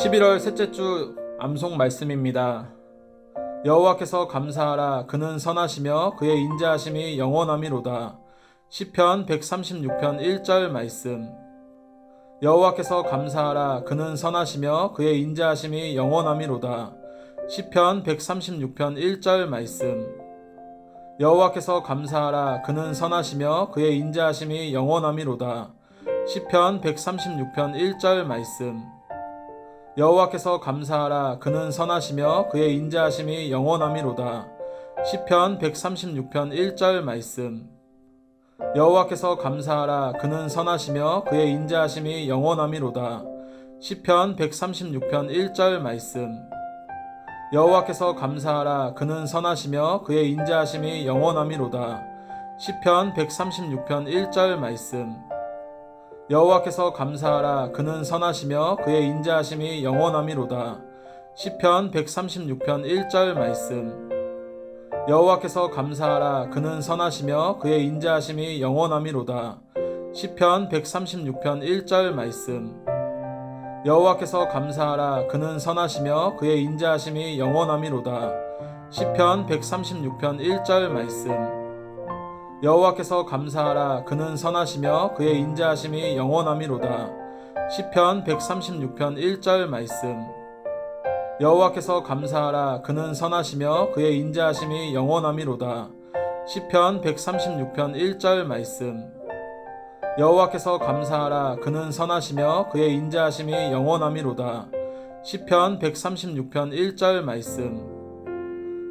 11월 셋째 주 암송 말씀입니다. 여호와께서 감사하라. 그는 선하시며 그의 인자하심이 영원함이로다. 시편 136편 1절 말씀. 여호와께서 감사하라. 그는 선하시며 그의 인자하심이 영원함이로다. 시편 136편 1절 말씀. 여호와께서 감사하라. 그는 선하시며 그의 인자하심이 영원함이로다. 시편 136편 1절 말씀. 여호와께서 감사하라. 그는 선하시며 그의 인자하심이 영원함이로다. 시편 136편 1절 말씀. 여호와께서 감사하라. 그는 선하시며 그의 인자하심이 영원함이로다. 시편 136편 1절 말씀. 여호와께서 감사하라. 그는 선하시며 그의 인자하심이 영원함이로다. 시편 136편 1절 말씀. 여호와께서 감사하라. 그는 선하시며 그의 인자하심이 영원함이로다. 시편 136편 1절 말씀. 여호와께서 감사하라. 그는 선하시며 그의 인자하심이 영원함이로다. 시편 136편 1절 말씀. 여호와께서 감사하라. 그는 선하시며 그의 인자하심이 영원함이로다. 시편 136편 1절 말씀. 여호와께서 감사하라. 그는 선하시며 그의 인자하심이 영원함이로다. 시편 136편 1절 말씀. 여호와께서 감사하라. 그는 선하시며 그의 인자하심이 영원함이로다. 시편 136편 1절 말씀. 여호와께서 감사하라. 그는 선하시며 그의 인자하심이 영원함이로다. 시편 136편 1절 말씀.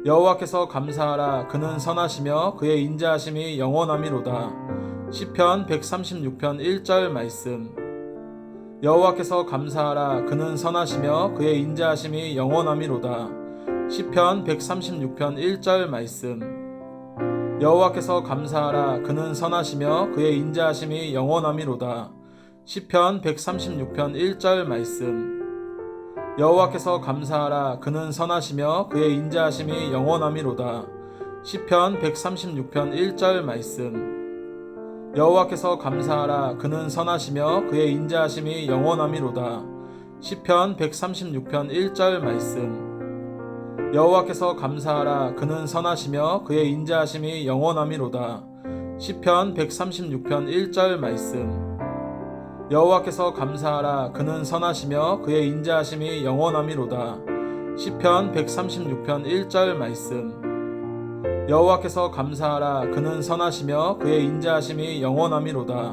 여호와께서 감사하라. 그는 선하시며 그의 인자하심이 영원함이로다. 시편 136편 1절 말씀. 여호와께서 감사하라. 그는 선하시며 그의 인자하심이 영원함이로다. 시편 136편 1절 말씀. 여호와께서 감사하라. 그는 선하시며 그의 인자하심이 영원함이로다. 시편 136편 1절 말씀. 여호와께서 감사하라. 그는 선하시며 그의 인자하심이 영원함이로다. 시편 136편 1절 말씀. 여호와께서 감사하라. 그는 선하시며 그의 인자하심이 영원함이로다. 시편 136편 1절 말씀. 여호와께서 감사하라. 그는 선하시며 그의 인자하심이 영원함이로다. 시편 136편 1절 말씀. 여호와께서 감사하라. 그는 선하시며 그의 인자하심이 영원함이로다. 시편 136편 1절 말씀. 여호와께서 감사하라. 그는 선하시며 그의 인자하심이 영원함이로다. 시편 136편 1절 말씀. 여호와께서 감사하라. 그는 선하시며 그의 인자하심이 영원함이로다.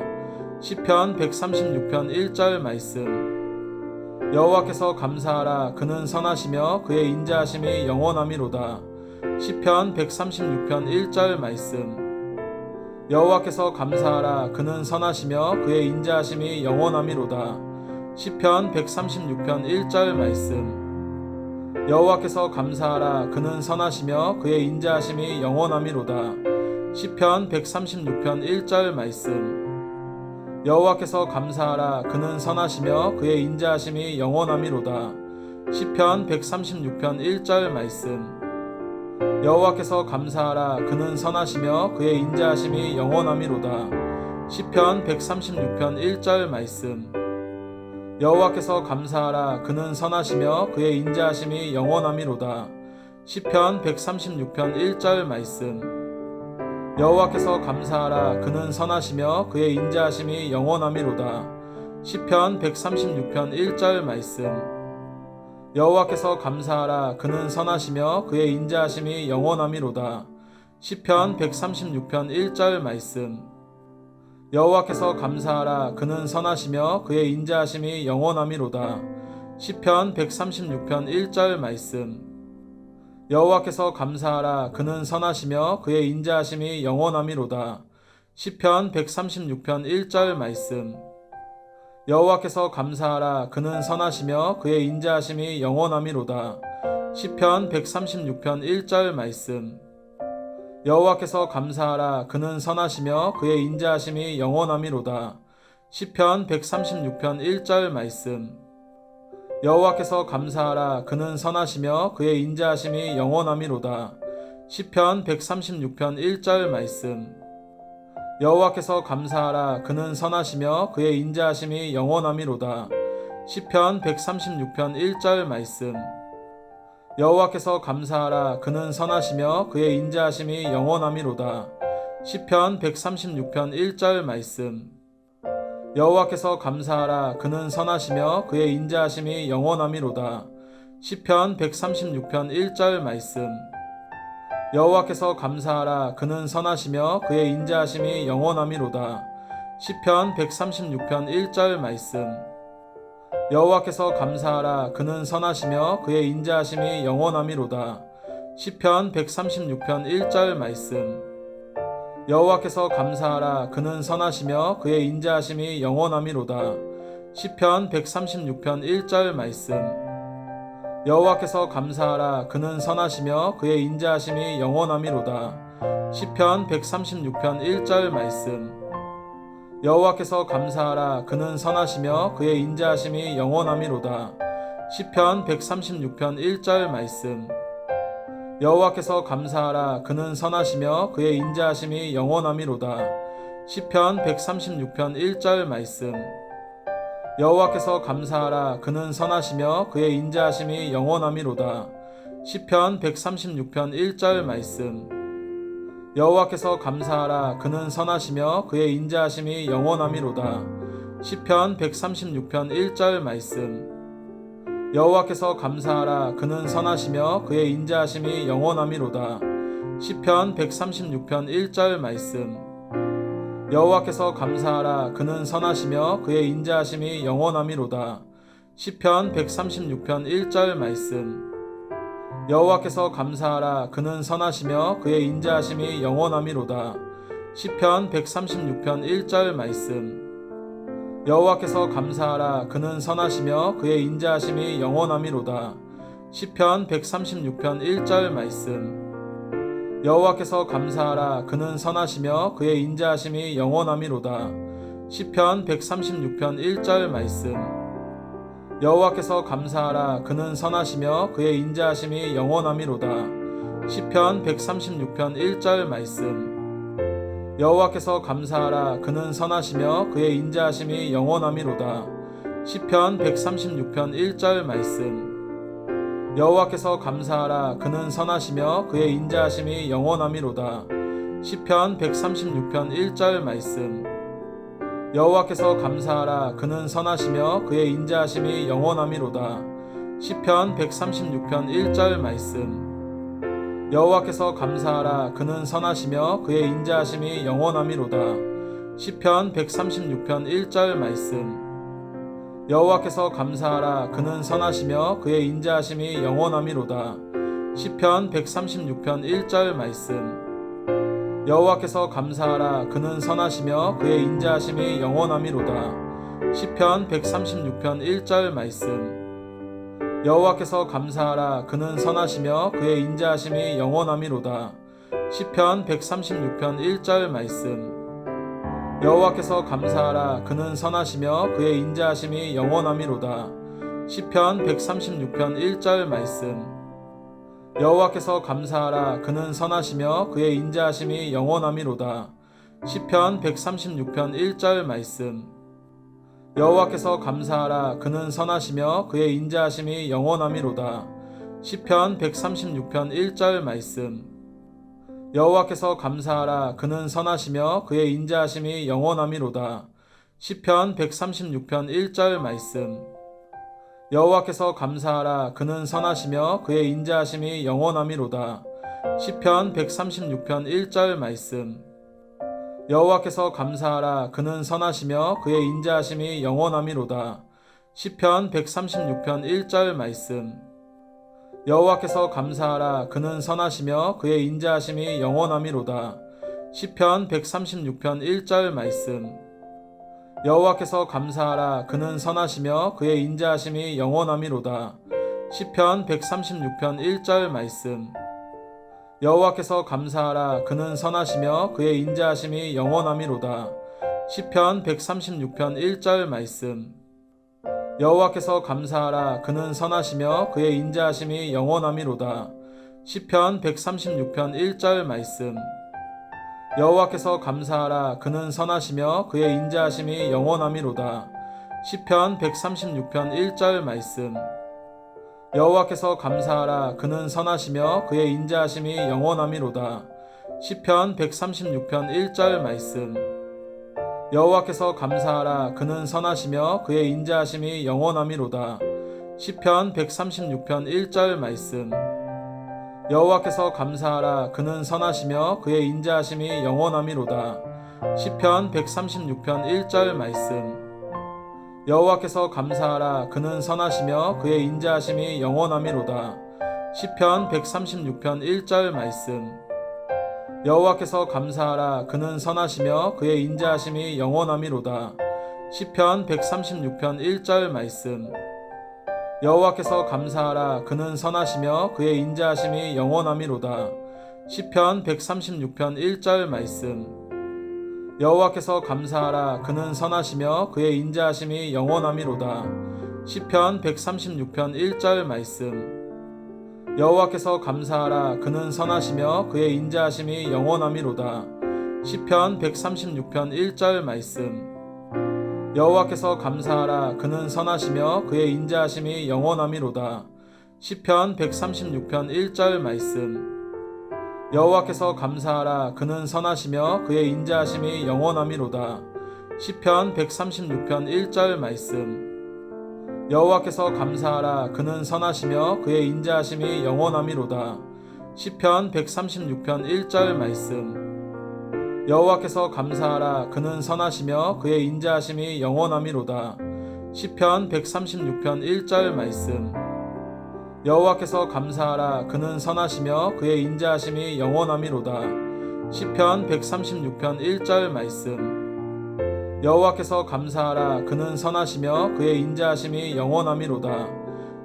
시편 136편 1절 말씀. 여호와께서 감사하라. 그는 선하시며 그의 인자하심이 영원함이로다. 시편 136편 1절 말씀. 여호와께서 감사하라. 그는 선하시며 그의 인자하심이 영원함이로다. 시편 136편 1절 말씀. 여호와께서 감사하라. 그는 선하시며 그의 인자하심이 영원함이로다. 시편 136편 1절 말씀. 여호와께서 감사하라. 그는 선하시며 그의 인자하심이 영원함이로다. 시편 136편 1절 말씀. 여호와께서 감사하라. 그는 선하시며 그의 인자하심이 영원함이로다. 시편 136편 1절 말씀. 여호와께서 감사하라. 그는 선하시며 그의 인자하심이 영원함이로다. 시편 136편 1절 말씀. 여호와께서 감사하라. 그는 선하시며 그의 인자하심이 영원함이로다. 시편 136편 1절 말씀. 여호와께서 감사하라. 그는 선하시며 그의 인자하심이 영원함이로다. 시편 136편 1절 말씀. 여호와께서 감사하라. 그는 선하시며 그의 인자하심이 영원함이로다. 시편 136편 1절 말씀. 여호와께서 감사하라. 그는 선하시며 그의 인자하심이 영원함이로다. 시편 136편 1절 말씀. 여호와께서 감사하라. 그는 선하시며 그의 인자하심이 영원함이로다. 시편 136편 1절 말씀. 여호와께서 감사하라. 그는 선하시며 그의 인자하심이 영원함이로다. 시편 136편 1절 말씀. 여호와께서 감사하라. 그는 선하시며 그의 인자하심이 영원함이로다. 시편 136편 1절 말씀. 여호와께서 감사하라. 그는 선하시며 그의 인자하심이 영원함이로다. 시편 136편 1절 말씀. 여호와께서 감사하라. 그는 선하시며 그의 인자하심이 영원함이로다. 시편 136편 1절 말씀. 여호와께서 감사하라. 그는 선하시며 그의 인자하심이 영원함이로다. 시편 136편 1절 말씀. 여호와께서 감사하라. 그는 선하시며 그의 인자하심이 영원함이로다. 시편 136편 1절 말씀. 여호와께서 감사하라. 그는 선하시며 그의 인자하심이 영원함이로다. 시편 136편 1절 말씀. 여호와께서 감사하라. 그는 선하시며 그의 인자하심이 영원함이로다. 시편 136편 1절 말씀. 여호와께서 감사하라. 그는 선하시며 그의 인자하심이 영원함이로다. 시편 136편 1절 말씀. 여호와께서 감사하라. 그는 선하시며 그의 인자하심이 영원함이로다. 시편 136편 1절 말씀. 여호와께서 감사하라. 그는 선하시며 그의 인자하심이 영원함이로다. 시편 136편 1절 말씀. 여호와께서 감사하라. 그는 선하시며 그의 인자하심이 영원함이로다. 시편 136편 1절 말씀. 여호와께서 감사하라. 그는 선하시며 그의 인자하심이 영원함이로다. 시편 136편 1절 말씀. 여호와께서 감사하라. 그는 선하시며 그의 인자하심이 영원함이로다. 시편 136편 1절 말씀. 여호와께서 감사하라. 그는 선하시며 그의 인자하심이 영원함이로다. 시편 136편 1절 말씀. 여호와께서 감사하라. 그는 선하시며 그의 인자하심이 영원함이로다. 시편 136편 1절 말씀. 여호와께서 감사하라. 그는 선하시며 그의 인자하심이 영원함이로다. 시편 136편 1절 말씀. 여호와께서 감사하라. 그는 선하시며 그의 인자하심이 영원함이로다. 시편 136편 1절 말씀. 여호와께서 감사하라. 그는 선하시며 그의 인자하심이 영원함이로다. 시편 136편 1절 말씀. 여호와께서 감사하라. 그는 선하시며 그의 인자하심이 영원함이로다. 시편 136편 1절 말씀. 여호와께서 감사하라. 그는 선하시며 그의 인자하심이 영원함이로다. 시편 136편 1절 말씀. 여호와께서 감사하라. 그는 선하시며 그의 인자하심이 영원함이로다. 시편 136편 1절 말씀. 여호와께서 감사하라. 그는 선하시며 그의 인자하심이 영원함이로다. 시편 136편 1절 말씀. 여호와께서 감사하라. 그는 선하시며 그의 인자하심이 영원함이로다. 시편 136편 1절 말씀. 여호와께서 감사하라. 그는 선하시며 그의 인자하심이 영원함이로다. 시편 136편 1절 말씀. 여호와께서 감사하라. 그는 선하시며 그의 인자하심이 영원함이로다. 시편 136편 1절 말씀. 여호와께서 감사하라. 그는 선하시며 그의 인자하심이 영원함이로다. 시편 136편 1절 말씀. 여호와께서 감사하라. 그는 선하시며 그의 인자하심이 영원함이로다. 시편 136편 1절 말씀. 여호와께서 감사하라. 그는 선하시며 그의 인자하심이 영원함이로다. 시편 136편 1절 말씀. 여호와께서 감사하라. 그는 선하시며 그의 인자하심이 영원함이로다. 시편 136편 1절 말씀. 여호와께서 감사하라. 그는 선하시며 그의 인자하심이 영원함이로다. 시편 136편 1절 말씀. 여호와께서 감사하라. 그는 선하시며 그의 인자하심이 영원함이로다. 시편 136편 1절 말씀. 여호와께서 감사하라. 그는 선하시며 그의 인자하심이 영원함이로다. 시편 136편 1절 말씀. 여호와께서 감사하라. 그는 선하시며 그의 인자하심이 영원함이로다. 시편 136편 1절 말씀. 여호와께서 감사하라. 그는 선하시며 그의 인자하심이 영원함이로다. 시편 136편 1절 말씀. 여호와께서 감사하라. 그는 선하시며 그의 인자하심이 영원함이로다. 시편 136편 1절 말씀. 여호와께서 감사하라. 그는 선하시며 그의 인자하심이 영원함이로다. 시편 136편 1절 말씀. 여호와께서 감사하라. 그는 선하시며 그의 인자하심이 영원함이로다. 시편 136편 1절 말씀. 여호와께서 감사하라. 그는 선하시며 그의 인자하심이 영원함이로다. 시편 136편 1절 말씀. 여호와께서 감사하라. 그는 선하시며 그의 인자하심이 영원함이로다. 시편 136편 1절 말씀. 여호와께서 감사하라. 그는 선하시며 그의 인자하심이 영원함이로다. 시편 136편 1절 말씀. 여호와께서 감사하라. 그는 선하시며 그의 인자하심이 영원함이로다. 시편 136편 1절 말씀. 여호와께서 감사하라. 그는 선하시며 그의 인자하심이 영원함이로다. 시편 136편 1절 말씀. 여호와께서 감사하라. 그는 선하시며 그의 인자하심이 영원함이로다. 시편 136편 1절 말씀. 여호와께서 감사하라. 그는 선하시며 그의 인자하심이 영원함이로다. 시편 136편 1절 말씀. 여호와께서 감사하라. 그는 선하시며 그의 인자하심이 영원함이로다. 시편 136편 1절 말씀. 여호와께서 감사하라. 그는 선하시며 그의 인자하심이 영원함이로다. 시편 136편 1절 말씀. 여호와께서 감사하라. 그는 선하시며 그의 인자하심이 영원함이로다. 시편 136편 1절 말씀. 여호와께서 감사하라. 그는 선하시며 그의 인자하심이 영원함이로다. 시편 136편 1절 말씀. 여호와께서 감사하라. 그는 선하시며 그의 인자하심이 영원함이로다.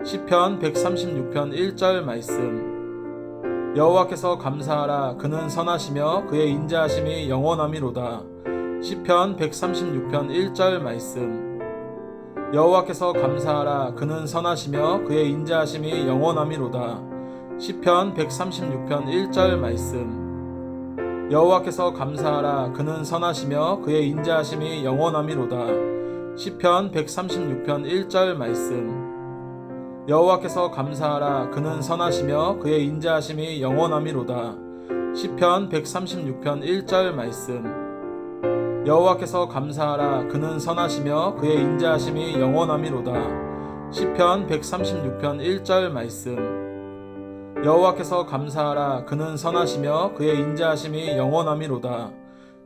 시편 136편 1절 말씀. 여호와께서 감사하라. 그는 선하시며 그의 인자하심이 영원함이로다. 시편 136편 1절 말씀. 여호와께서 감사하라. 그는 선하시며 그의 인자하심이 영원함이로다. 시편 136편 1절 말씀. 여호와께서 감사하라. 그는 선하시며 그의 인자하심이 영원함이로다. 시편 136편 1절 말씀. 여호와께서 감사하라. 그는 선하시며 그의 인자하심이 영원함이로다. 시편 136편 1절 말씀. 여호와께서 감사하라. 그는 선하시며 그의 인자하심이 영원함이로다. 시편 136편 1절 말씀. 여호와께서 감사하라. 그는 선하시며 그의 인자하심이 영원함이로다. 시편 136편 1절 말씀. 여호와께서 감사하라. 그는 선하시며 그의 인자하심이 영원함이로다.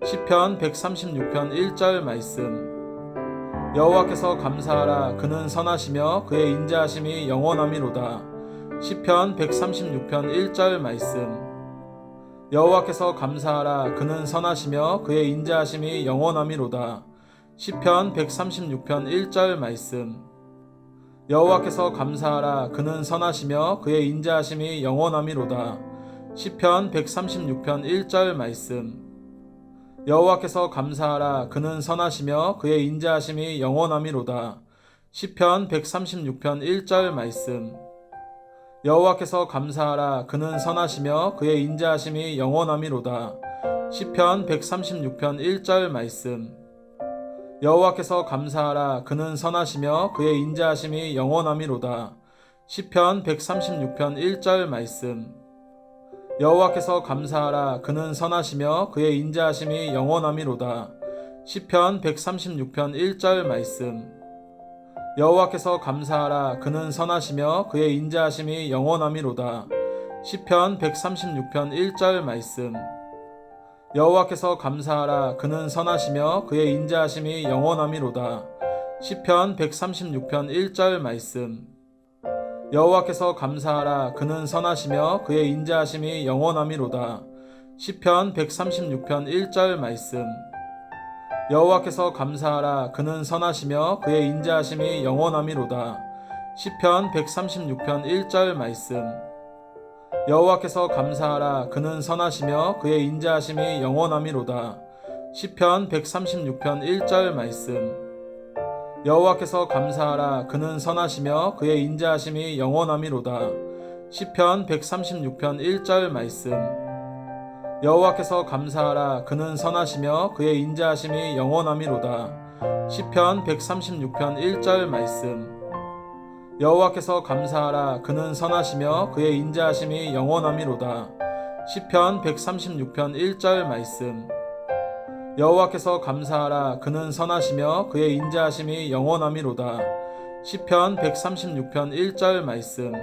시편 136편 1절 말씀. 여호와께서 감사하라. 그는 선하시며 그의 인자하심이 영원함이로다. 시편 136편 1절 말씀. 여호와께서 감사하라. 그는 선하시며 그의 인자하심이 영원함이로다. 시편 136편 1절 말씀. 여호와께서 감사하라. 그는 선하시며 그의 인자하심이 영원함이로다. 시편 136편 1절 말씀. 여호와께서 감사하라. 그는 선하시며 그의 인자하심이 영원함이로다. 시편 136편 1절 말씀. 여호와께서 감사하라. 그는 선하시며 그의 인자하심이 영원함이로다. 시편 136편 1절 말씀. 여호와께서 감사하라. 그는 선하시며 그의 인자하심이 영원함이로다. 시편 136편 1절 말씀. 여호와께서 감사하라. 그는 선하시며 그의 인자하심이 영원함이로다. 시편 136편 1절 말씀. 여호와께서 감사하라. 그는 선하시며 그의 인자하심이 영원함이로다. 시편 136편 1절 말씀. 여호와께서 감사하라. 그는 선하시며 그의 인자하심이 영원함이로다. 시편 136편 1절 말씀. 여호와께서 감사하라. 그는 선하시며 그의 인자하심이 영원함이로다. 시편 136편 1절 말씀. 여호와께서 감사하라. 그는 선하시며 그의 인자하심이 영원함이로다. 시편 136편 1절 말씀. 여호와께서 감사하라. 그는 선하시며 그의 인자하심이 영원함이로다. 시편 136편 1절 말씀. 여호와께서 감사하라. 그는 선하시며 그의 인자하심이 영원함이로다. 시편 136편 1절 말씀. 여호와께서 감사하라. 그는 선하시며 그의 인자하심이 영원함이로다. 시편 136편 1절 말씀. 여호와께서 감사하라. 그는 선하시며 그의 인자하심이 영원함이로다. 시편 136편 1절 말씀.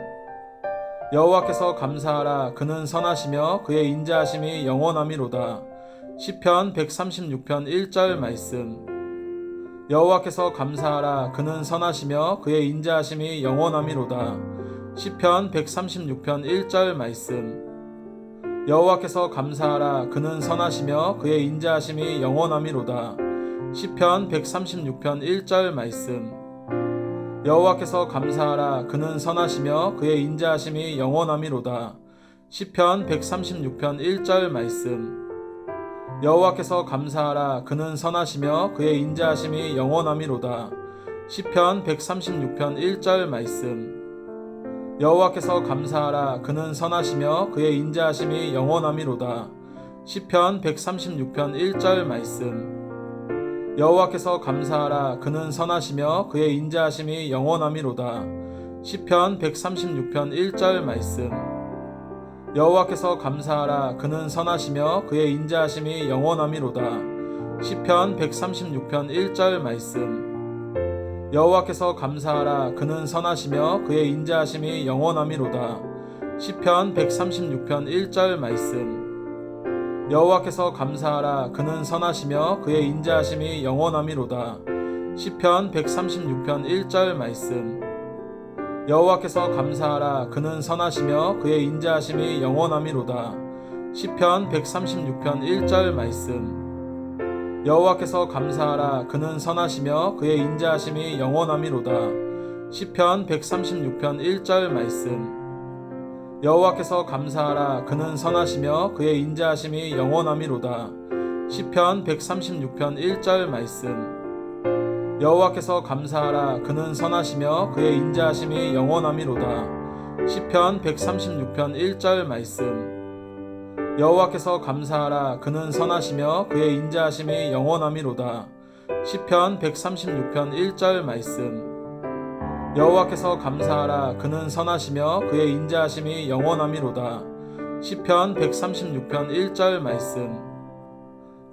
여호와께서 감사하라. 그는 선하시며 그의 인자하심이 영원함이로다. 시편 136편 1절 말씀. 여호와께서 감사하라. 그는 선하시며 그의 인자하심이 영원함이로다. 시편 136편 1절 말씀. 여호와께서 감사하라. 그는 선하시며 그의 인자하심이 영원함이로다. 시편 136편 1절 말씀. 여호와께서 감사하라. 그는 선하시며 그의 인자하심이 영원함이로다. 시편 136편 1절 말씀. 여호와께서 감사하라. 그는 선하시며 그의 인자하심이 영원함이로다. 시편 136편 1절 말씀. 여호와께서 감사하라. 그는 선하시며 그의 인자하심이 영원함이로다. 시편 136편 1절 말씀. 여호와께서 감사하라. 그는 선하시며 그의 인자하심이 영원함이로다. 시편 136편 1절 말씀. 여호와께서 감사하라. 그는 선하시며 그의 인자하심이 영원함이로다. 시편 136편 1절 말씀. 여호와께서 감사하라. 그는 선하시며 그의 인자하심이 영원함이로다. 시편 136편 1절 말씀. 여호와께서 감사하라. 그는 선하시며 그의 인자하심이 영원함이로다. 시편 136편 1절 말씀. 여호와께서 감사하라. 그는 선하시며 그의 인자하심이 영원함이로다. 시편 136편 1절 말씀. 여호와께서 감사하라. 그는 선하시며 그의 인자하심이 영원함이로다. 시편 136편 1절 말씀. 여호와께서 감사하라. 그는 선하시며 그의 인자하심이 영원함이로다. 시편 136편 1절 말씀. 여호와께서 감사하라. 그는 선하시며 그의 인자하심이 영원함이로다. 시편 136편 1절 말씀. 여호와께서 감사하라. 그는 선하시며 그의 인자하심이 영원함이로다. 시편 136편 1절 말씀. 여호와께서 감사하라. 그는 선하시며 그의 인자하심이 영원함이로다. 시편 136편 1절 말씀. 여호와께서 감사하라. 그는 선하시며 그의 인자하심이 영원함이로다. 시편 136편 1절 말씀.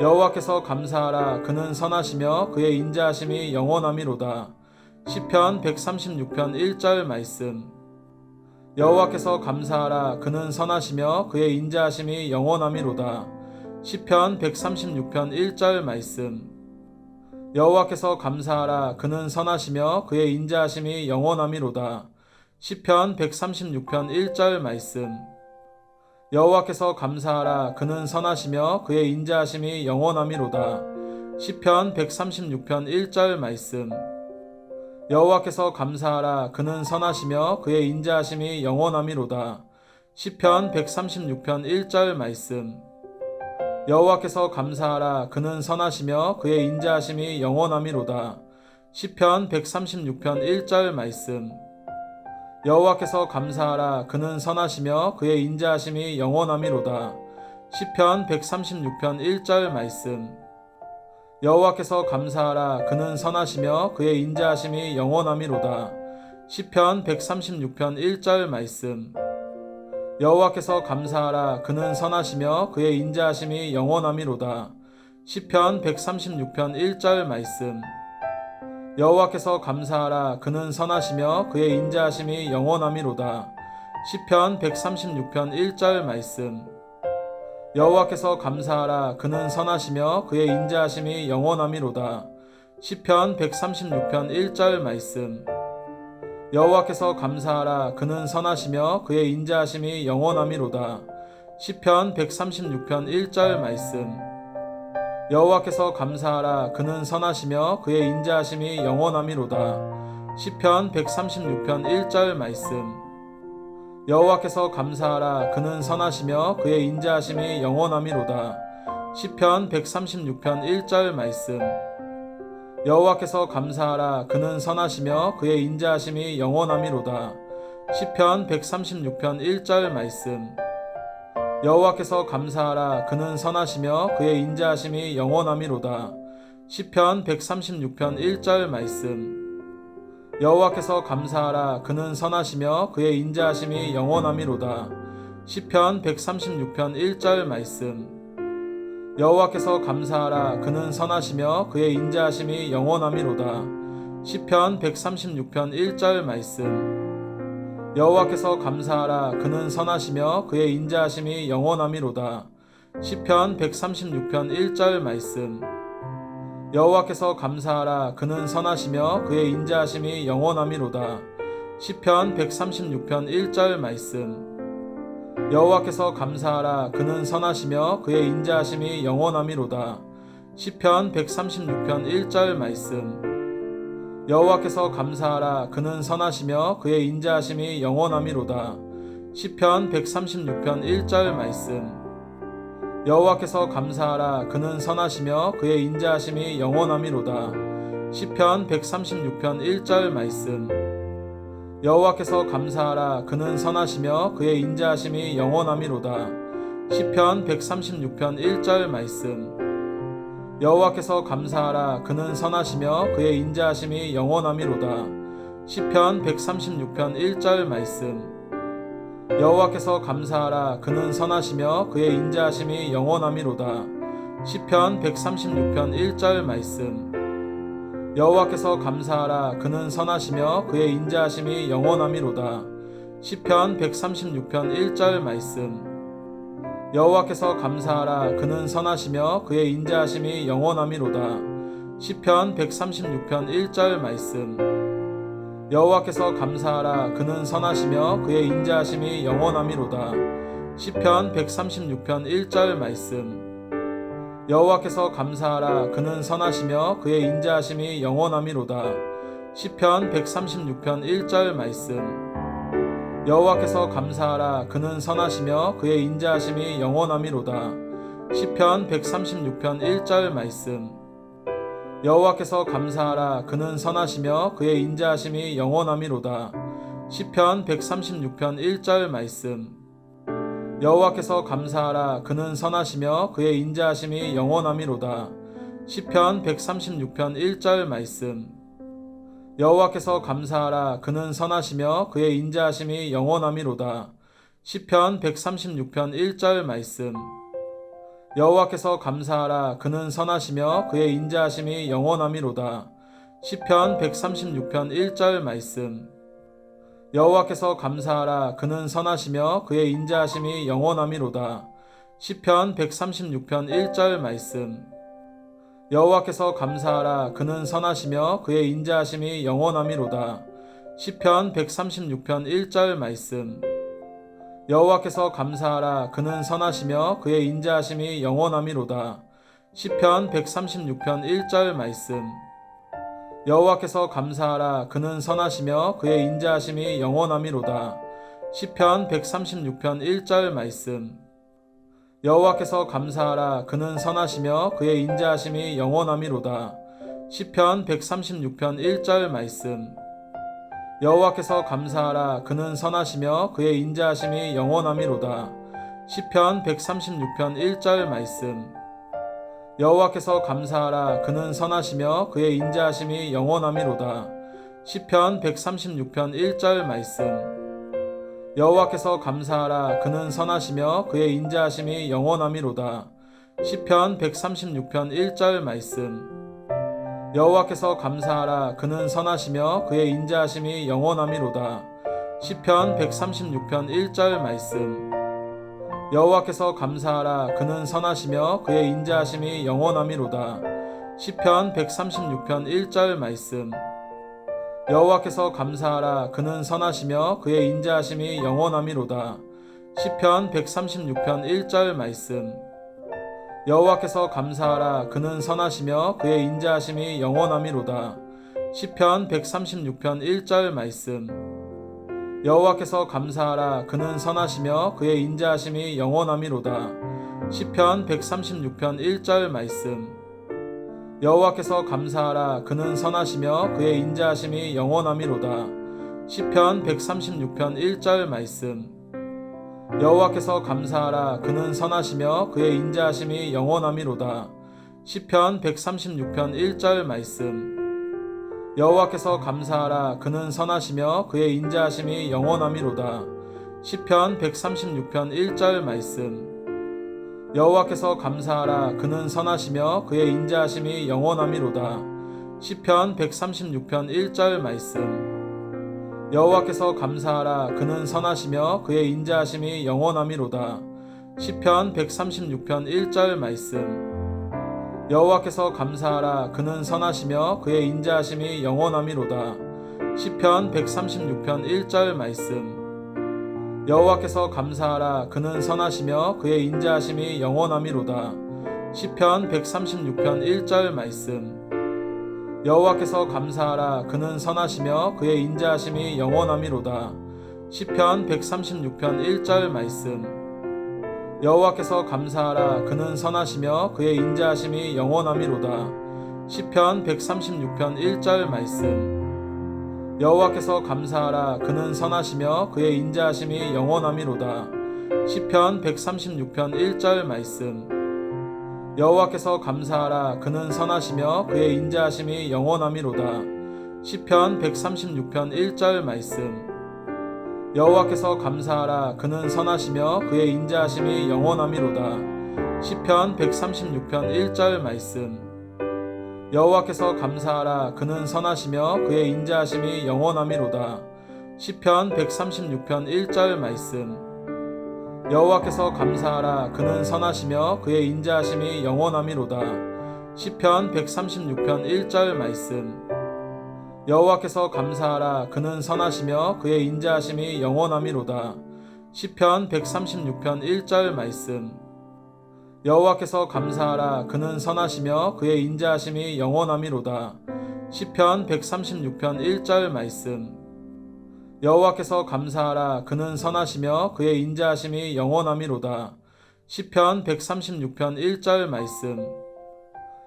여호와께서 감사하라. 그는 선하시며 그의 인자하심이 영원함이로다. 시편 136편 1절 말씀. 여호와께서 감사하라. 그는 선하시며 그의 인자하심이 영원함이로다. 시편 136편 1절 말씀. 여호와께서 감사하라. 그는 선하시며 그의 인자하심이 영원함이로다. 시편 136편 1절 말씀. 여호와께서 감사하라. 그는 선하시며 그의 인자하심이 영원함이로다. 시편 136편 1절 말씀. 여호와께서 감사하라. 그는 선하시며 그의 인자하심이 영원함이로다. 시편 136편 1절 말씀. 여호와께서 감사하라. 그는 선하시며 그의 인자하심이 영원함이로다. 시편 136편 1절 말씀. 여호와께서 감사하라. 그는 선하시며 그의 인자하심이 영원함이로다. 시편 136편 1절 말씀. 여호와께서 감사하라. 그는 선하시며 그의 인자하심이 영원함이로다. 시편 136편 1절 말씀. 여호와께서 감사하라. 그는 선하시며 그의 인자하심이 영원함이로다. 시편 136편 1절 말씀. 여호와께서 감사하라. 그는 선하시며 그의 인자하심이 영원함이로다. 시편 136편 1절 말씀. 여호와께서 감사하라. 그는 선하시며 그의 인자하심이 영원함이로다. 시편 136편 1절 말씀. 여호와께서 감사하라. 그는 선하시며 그의 인자하심이 영원함이로다. 시편 136편 1절 말씀. 여호와께서 감사하라. 그는 선하시며 그의 인자하심이 영원함이로다. 시편 136편 1절 말씀. 여호와께서 감사하라. 그는 선하시며 그의 인자하심이 영원함이로다. 시편 136편 1절 말씀. 여호와께서 감사하라. 그는 선하시며 그의 인자하심이 영원함이로다. 시편 136편 1절 말씀. 여호와께서 감사하라. 그는 선하시며 그의 인자하심이 영원함이로다. 시편 136편 1절 말씀. 여호와께서 감사하라. 그는 선하시며 그의 인자하심이 영원함이로다. 시편 136편 1절 말씀. 여호와께서 감사하라. 그는 선하시며 그의 인자하심이 영원함이로다. 시편 136편 1절 말씀. 여호와께서 감사하라. 그는 선하시며 그의 인자하심이 영원함이로다. 시편 136편 1절 말씀. 여호와께서 감사하라. 그는 선하시며 그의 인자하심이 영원함이로다. 시편 136편 1절 말씀. 여호와께서 감사하라. 그는 선하시며 그의 인자하심이 영원함이로다. 시편 136편 1절 말씀. 여호와께서 감사하라. 그는 선하시며 그의 인자하심이 영원함이로다. 시편 136편 1절 말씀. 여호와께서 감사하라. 그는 선하시며 그의 인자하심이 영원함이로다. 시편 136편 1절 말씀. 여호와께서 감사하라. 그는 선하시며 그의 인자하심이 영원함이로다. 시편 136편 1절 말씀. 여호와께서 감사하라. 그는 선하시며 그의 인자하심이 영원함이로다. 시편 136편 1절 말씀. 여호와께서 감사하라. 그는 선하시며 그의 인자하심이 영원함이로다. 시편 136편 1절 말씀. 여호와께서 감사하라. 그는 선하시며 그의 인자하심이 영원함이로다. 시편 136편 1절 말씀. 여호와께서 감사하라. 그는 선하시며 그의 인자하심이 영원함이로다. 시편 136편 1절 말씀. 여호와께서 감사하라. 그는 선하시며 그의 인자하심이 영원함이로다. 시편 136편 1절 말씀. 여호와께서 감사하라. 그는 선하시며 그의 인자하심이 영원함이로다. 시편 136편 1절 말씀. 여호와께서 감사하라. 그는 선하시며 그의 인자하심이 영원함이로다. 시편 136편 1절 말씀. 여호와께서 감사하라. 그는 선하시며 그의 인자하심이 영원함이로다. 시편 136편 1절 말씀. 여호와께서 감사하라. 그는 선하시며 그의 인자하심이 영원함이로다. 시편 136편 1절 말씀. 여호와께서 감사하라. 그는 선하시며 그의 인자하심이 영원함이로다. 시편 136편 1절 말씀. 여호와께서 감사하라. 그는 선하시며 그의 인자하심이 영원함이로다. 시편 136편 1절 말씀. 여호와께서 감사하라. 그는 선하시며 그의 인자하심이 영원함이로다. 시편 136편 1절 말씀. 여호와께서 감사하라. 그는 선하시며 그의 인자하심이 영원함이로다. 시편 136편 1절 말씀. 여호와께서 감사하라. 그는 선하시며 그의 인자하심이 영원함이로다. 시편 136편 1절 말씀. 여호와께서 감사하라. 그는 선하시며 그의 인자하심이 영원함이로다. 시편 136편 1절 말씀. 여호와께서 감사하라. 그는 선하시며 그의 인자하심이 영원함이로다. 시편 136편 1절 말씀. 여호와께서 감사하라. 그는 선하시며 그의 인자하심이 영원함이로다. 시편 136편 1절 말씀. 여호와께서 감사하라. 그는 선하시며 그의 인자하심이 영원함이로다. 시편 136편 1절 말씀. 여호와께서 감사하라. 그는 선하시며 그의 인자하심이 영원함이로다. 시편 136편 1절 말씀. 여호와께서 감사하라. 그는 선하시며 그의 인자하심이 영원함이로다. 시편 136편 1절 말씀. 여호와께서 감사하라. 그는 선하시며 그의 인자하심이 영원함이로다. 시편 136편 1절 말씀. 여호와께서 감사하라. 그는 선하시며 그의 인자하심이 영원함이로다. 시편 136편 1절 말씀. 여호와께서 감사하라. 그는 선하시며 그의 인자하심이 영원함이로다. 시편 136편 1절 말씀. 여호와께서 감사하라. 그는 선하시며 그의 인자하심이 영원함이로다. 시편 136편 1절 말씀. 여호와께서 감사하라. 그는 선하시며 그의 인자하심이 영원함이로다. 시편 136편 1절 말씀. 여호와께서 감사하라. 그는 선하시며 그의 인자하심이 영원함이로다. 시편 136편 1절 말씀. 여호와께서 감사하라. 그는 선하시며 그의 인자하심이 영원함이로다. 시편 136편 1절 말씀. 여호와께서 감사하라. 그는 선하시며 그의 인자하심이 영원함이로다. 시편 136편 1절 말씀. 여호와께서 감사하라. 그는 선하시며 그의 인자하심이 영원함이로다. 시편 136편 1절 말씀. 여호와께서 감사하라. 그는 선하시며 그의 인자하심이 영원함이로다. 시편 136편 1절 말씀. 여호와께서 감사하라. 그는 선하시며 그의 인자하심이 영원함이로다. 시편 136편 1절 말씀. 여호와께서 감사하라. 그는 선하시며 그의 인자하심이 영원함이로다. 시편 136편 1절 말씀. 여호와께서 감사하라. 그는 선하시며 그의 인자하심이 영원함이로다. 시편 136편 1절 말씀. 여호와께서 감사하라. 그는 선하시며 그의 인자하심이 영원함이로다. 시편 136편 1절 말씀. 여호와께서 감사하라. 그는 선하시며 그의 인자하심이 영원함이로다. 시편 136편 1절 말씀. 여호와께서 감사하라. 그는 선하시며 그의 인자하심이 영원함이로다. 시편 136편 1절 말씀. 여호와께서 감사하라. 그는 선하시며 그의 인자하심이 영원함이로다. 시편 136편 1절 말씀. 여호와께서 감사하라. 그는 선하시며 그의 인자하심이 영원함이로다. 시편 136편 1절 말씀. 여호와께서 감사하라. 그는 선하시며 그의 인자하심이 영원함이로다. 시편 136편 1절 말씀. 여호와께서 감사하라. 그는 선하시며 그의 인자하심이 영원함이로다. 시편 136편 1절 말씀.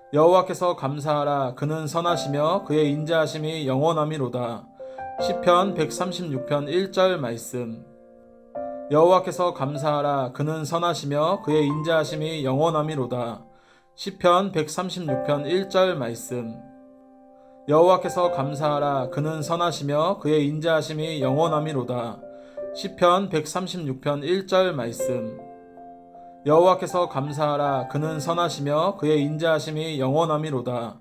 여호와께서 감사하라. 그는 선하시며 그의 인자하심이 영원함이로다. 시편 136편 1절 말씀. 여호와께서 감사하라. 그는 선하시며 그의 인자하심이 영원함이로다. 시편 136편 1절 말씀. 여호와께서 감사하라. 그는 선하시며 그의 인자하심이 영원함이로다. 시편 136편 1절 말씀. 여호와께서 감사하라. 그는 선하시며 그의 인자하심이 영원함이로다. 시편 136편 1절 말씀. 여호와께서 감사하라. 그는 선하시며 그의 인자하심이 영원함이로다.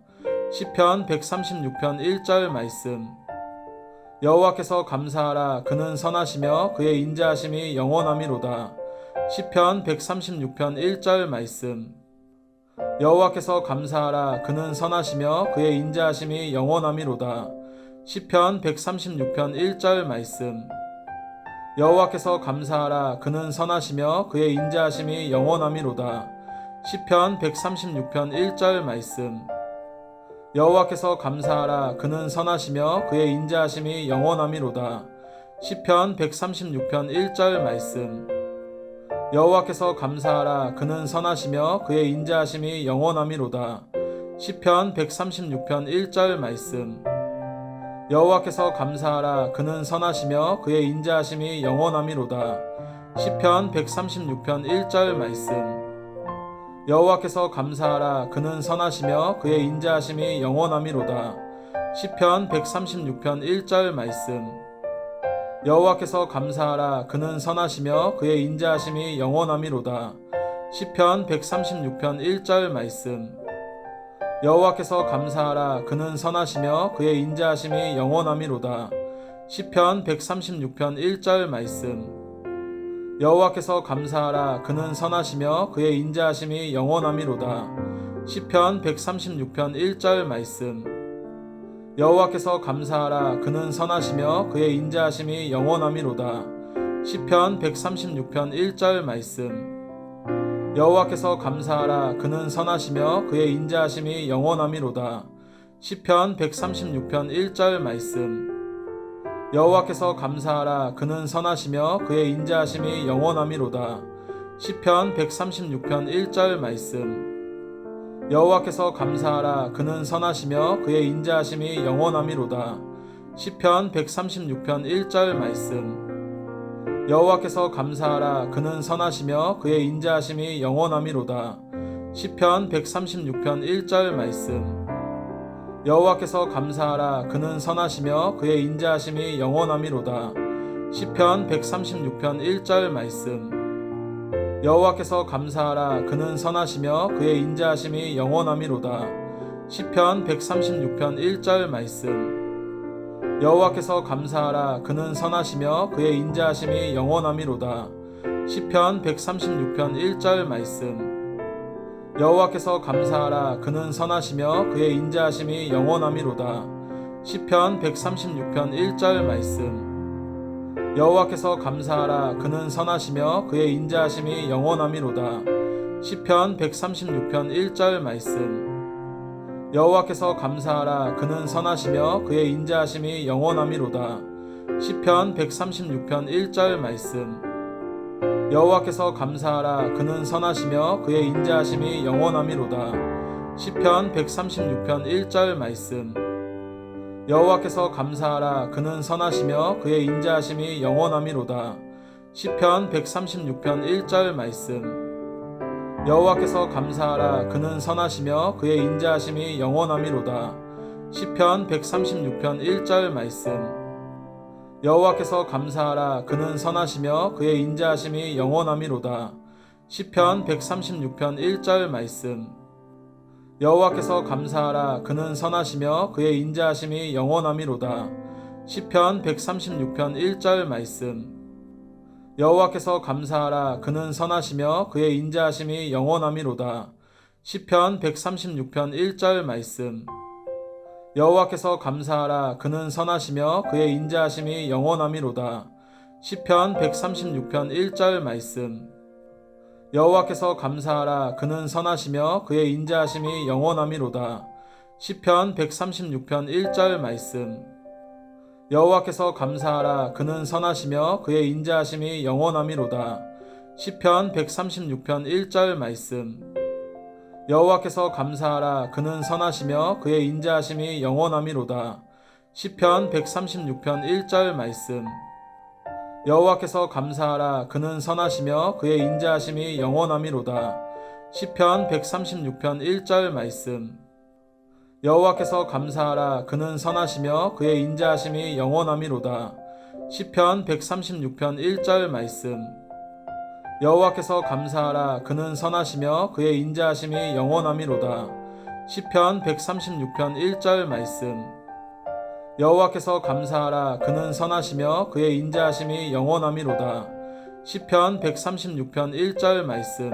시편 136편 1절 말씀. 여호와께서 감사하라. 그는 선하시며 그의 인자하심이 영원함이로다. 시편 136편 1절 말씀. 여호와께서 감사하라. 그는 선하시며 그의 인자하심이 영원함이로다. 시편 136편 1절 말씀. 여호와께서 감사하라. 그는 선하시며 그의 인자하심이 영원함이로다. 시편 136편 1절 말씀. 여호와께서 감사하라. 그는 선하시며 그의 인자하심이 영원함이로다. 시편 136편 1절 말씀. 여호와께서 감사하라. 그는 선하시며 그의 인자하심이 영원함이로다. 시편 136편 1절 말씀. 여호와께서 감사하라. 그는 선하시며 그의 인자하심이 영원함이로다. 시편 136편 1절 말씀. 여호와께서 감사하라. 그는 선하시며 그의 인자하심이 영원함이로다. 시편 136편 1절 말씀. 여호와께서 감사하라. 그는 선하시며 그의 인자하심이 영원함이로다. 시편 136편 1절 말씀. 여호와께서 감사하라. 그는 선하시며 그의 인자하심이 영원함이로다. 시편 136편 1절 말씀. 여호와께서 감사하라. 그는 선하시며 그의 인자하심이 영원함이로다. 시편 136편 1절 말씀. 여호와께서 감사하라. 그는 선하시며 그의 인자하심이 영원함이로다. 시편 136편 1절 말씀. 여호와께서 감사하라. 그는 선하시며 그의 인자하심이 영원함이로다. 시편 136편 1절 말씀. 여호와께서 감사하라. 그는 선하시며 그의 인자하심이 영원함이로다. 시편 136편 1절 말씀. 여호와께서 감사하라. 그는 선하시며 그의 인자하심이 영원함이로다. 시편 136편 1절 말씀. 여호와께서 감사하라. 그는 선하시며 그의 인자하심이 영원함이로다. 시편 136편 1절 말씀. 여호와께서 감사하라. 그는 선하시며 그의 인자하심이 영원함이로다. 시편 136편 1절 말씀. 여호와께서 감사하라. 그는 선하시며 그의 인자하심이 영원함이로다. 시편 136편 1절 말씀. 여호와께서 감사하라. 그는 선하시며 그의 인자하심이 영원함이로다. 시편 136편 1절 말씀. 여호와께서 감사하라. 그는 선하시며 그의 인자하심이 영원함이로다. 시편 136편 1절 말씀. 여호와께서 감사하라. 그는 선하시며 그의 인자하심이 영원함이로다. 시편 136편 1절 말씀. 여호와께서 감사하라. 그는 선하시며 그의 인자하심이 영원함이로다. 시편 136편 1절 말씀. 여호와께서 감사하라. 그는 선하시며 그의 인자하심이 영원함이로다. 시편 136편 1절 말씀. 여호와께서 감사하라. 그는 선하시며 그의 인자하심이 영원함이로다. 시편 136편 1절 말씀. 여호와께서 감사하라. 그는 선하시며 그의 인자하심이 영원함이로다. 시편 136편 1절 말씀. 여호와께서 감사하라. 그는 선하시며 그의 인자하심이 영원함이로다. 시편 136편 1절 말씀. 여호와께서 감사하라. 그는 선하시며 그의 인자하심이 영원함이로다. 시편 136편 1절 말씀. 여호와께서 감사하라. 그는 선하시며 그의 인자하심이 영원함이로다. 시편 136편 1절 말씀. 여호와께서 감사하라. 그는 선하시며 그의 인자하심이 영원함이로다. 시편 136편 1절 말씀. 여호와께서 감사하라. 그는 선하시며 그의 인자하심이 영원함이로다. 시편 136편 1절 말씀. 여호와께서 감사하라. 그는 선하시며 그의 인자하심이 영원함이로다. 시편 136편 1절 말씀. 여호와께서 감사하라. 그는 선하시며 그의 인자하심이 영원함이로다. 시편 136편 1절 말씀. 여호와께서 감사하라. 그는 선하시며 그의 인자하심이 영원함이로다. 시편 136편 1절 말씀. 여호와께서 감사하라. 그는 선하시며 그의 인자하심이 영원함이로다. 시편 136편 1절 말씀. 여호와께서 감사하라. 그는 선하시며 그의 인자하심이 영원함이로다. 시편 136편 1절 말씀.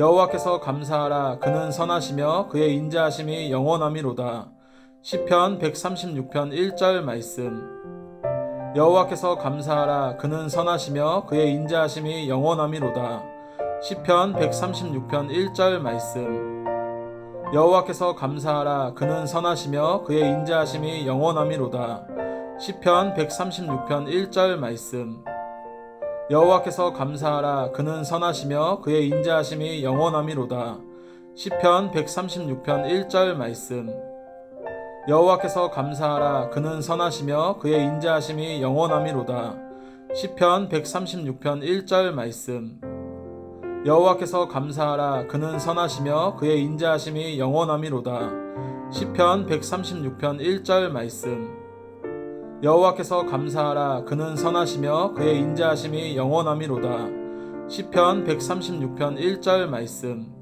여호와께서 감사하라. 그는 선하시며 그의 인자하심이 영원함이로다. 시편 136편 1절 말씀. 여호와께서 감사하라. 그는 선하시며 그의 인자하심이 영원함이로다. 시편 136편 1절 말씀. 여호와께서 감사하라. 그는 선하시며 그의 인자하심이 영원함이로다. 시편 136편 1절 말씀. 여호와께서 감사하라. 그는 선하시며 그의 인자하심이 영원함이로다. 시편 136편 1절 말씀. 여호와께서 감사하라. 그는 선하시며 그의 인자하심이 영원함이로다. 시편 136편 1절 말씀. 여호와께서 감사하라. 그는 선하시며 그의 인자하심이 영원함이로다. 시편 136편 1절 말씀. 여호와께서 감사하라. 그는 선하시며 그의 인자하심이 영원함이로다. 시편 136편 1절 말씀.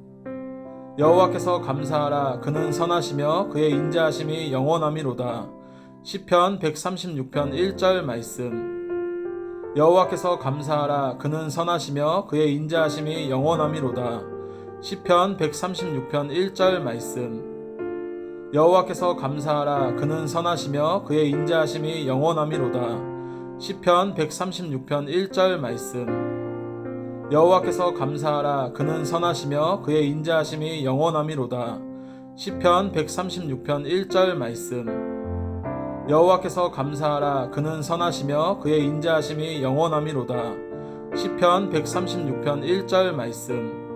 여호와께서 감사하라. 그는 선하시며 그의 인자하심이 영원함이로다. 시편 136편 1절 말씀. 여호와께서 감사하라. 그는 선하시며 그의 인자하심이 영원함이로다. 시편 136편 1절 말씀. 여호와께서 감사하라. 그는 선하시며 그의 인자하심이 영원함이로다. 시편 136편 1절 말씀. 여호와께서 감사하라. 그는 선하시며 그의 인자하심이 영원함이로다. 시편 136편 1절 말씀. 여호와께서 감사하라. 그는 선하시며 그의 인자하심이 영원함이로다. 시편 136편 1절 말씀.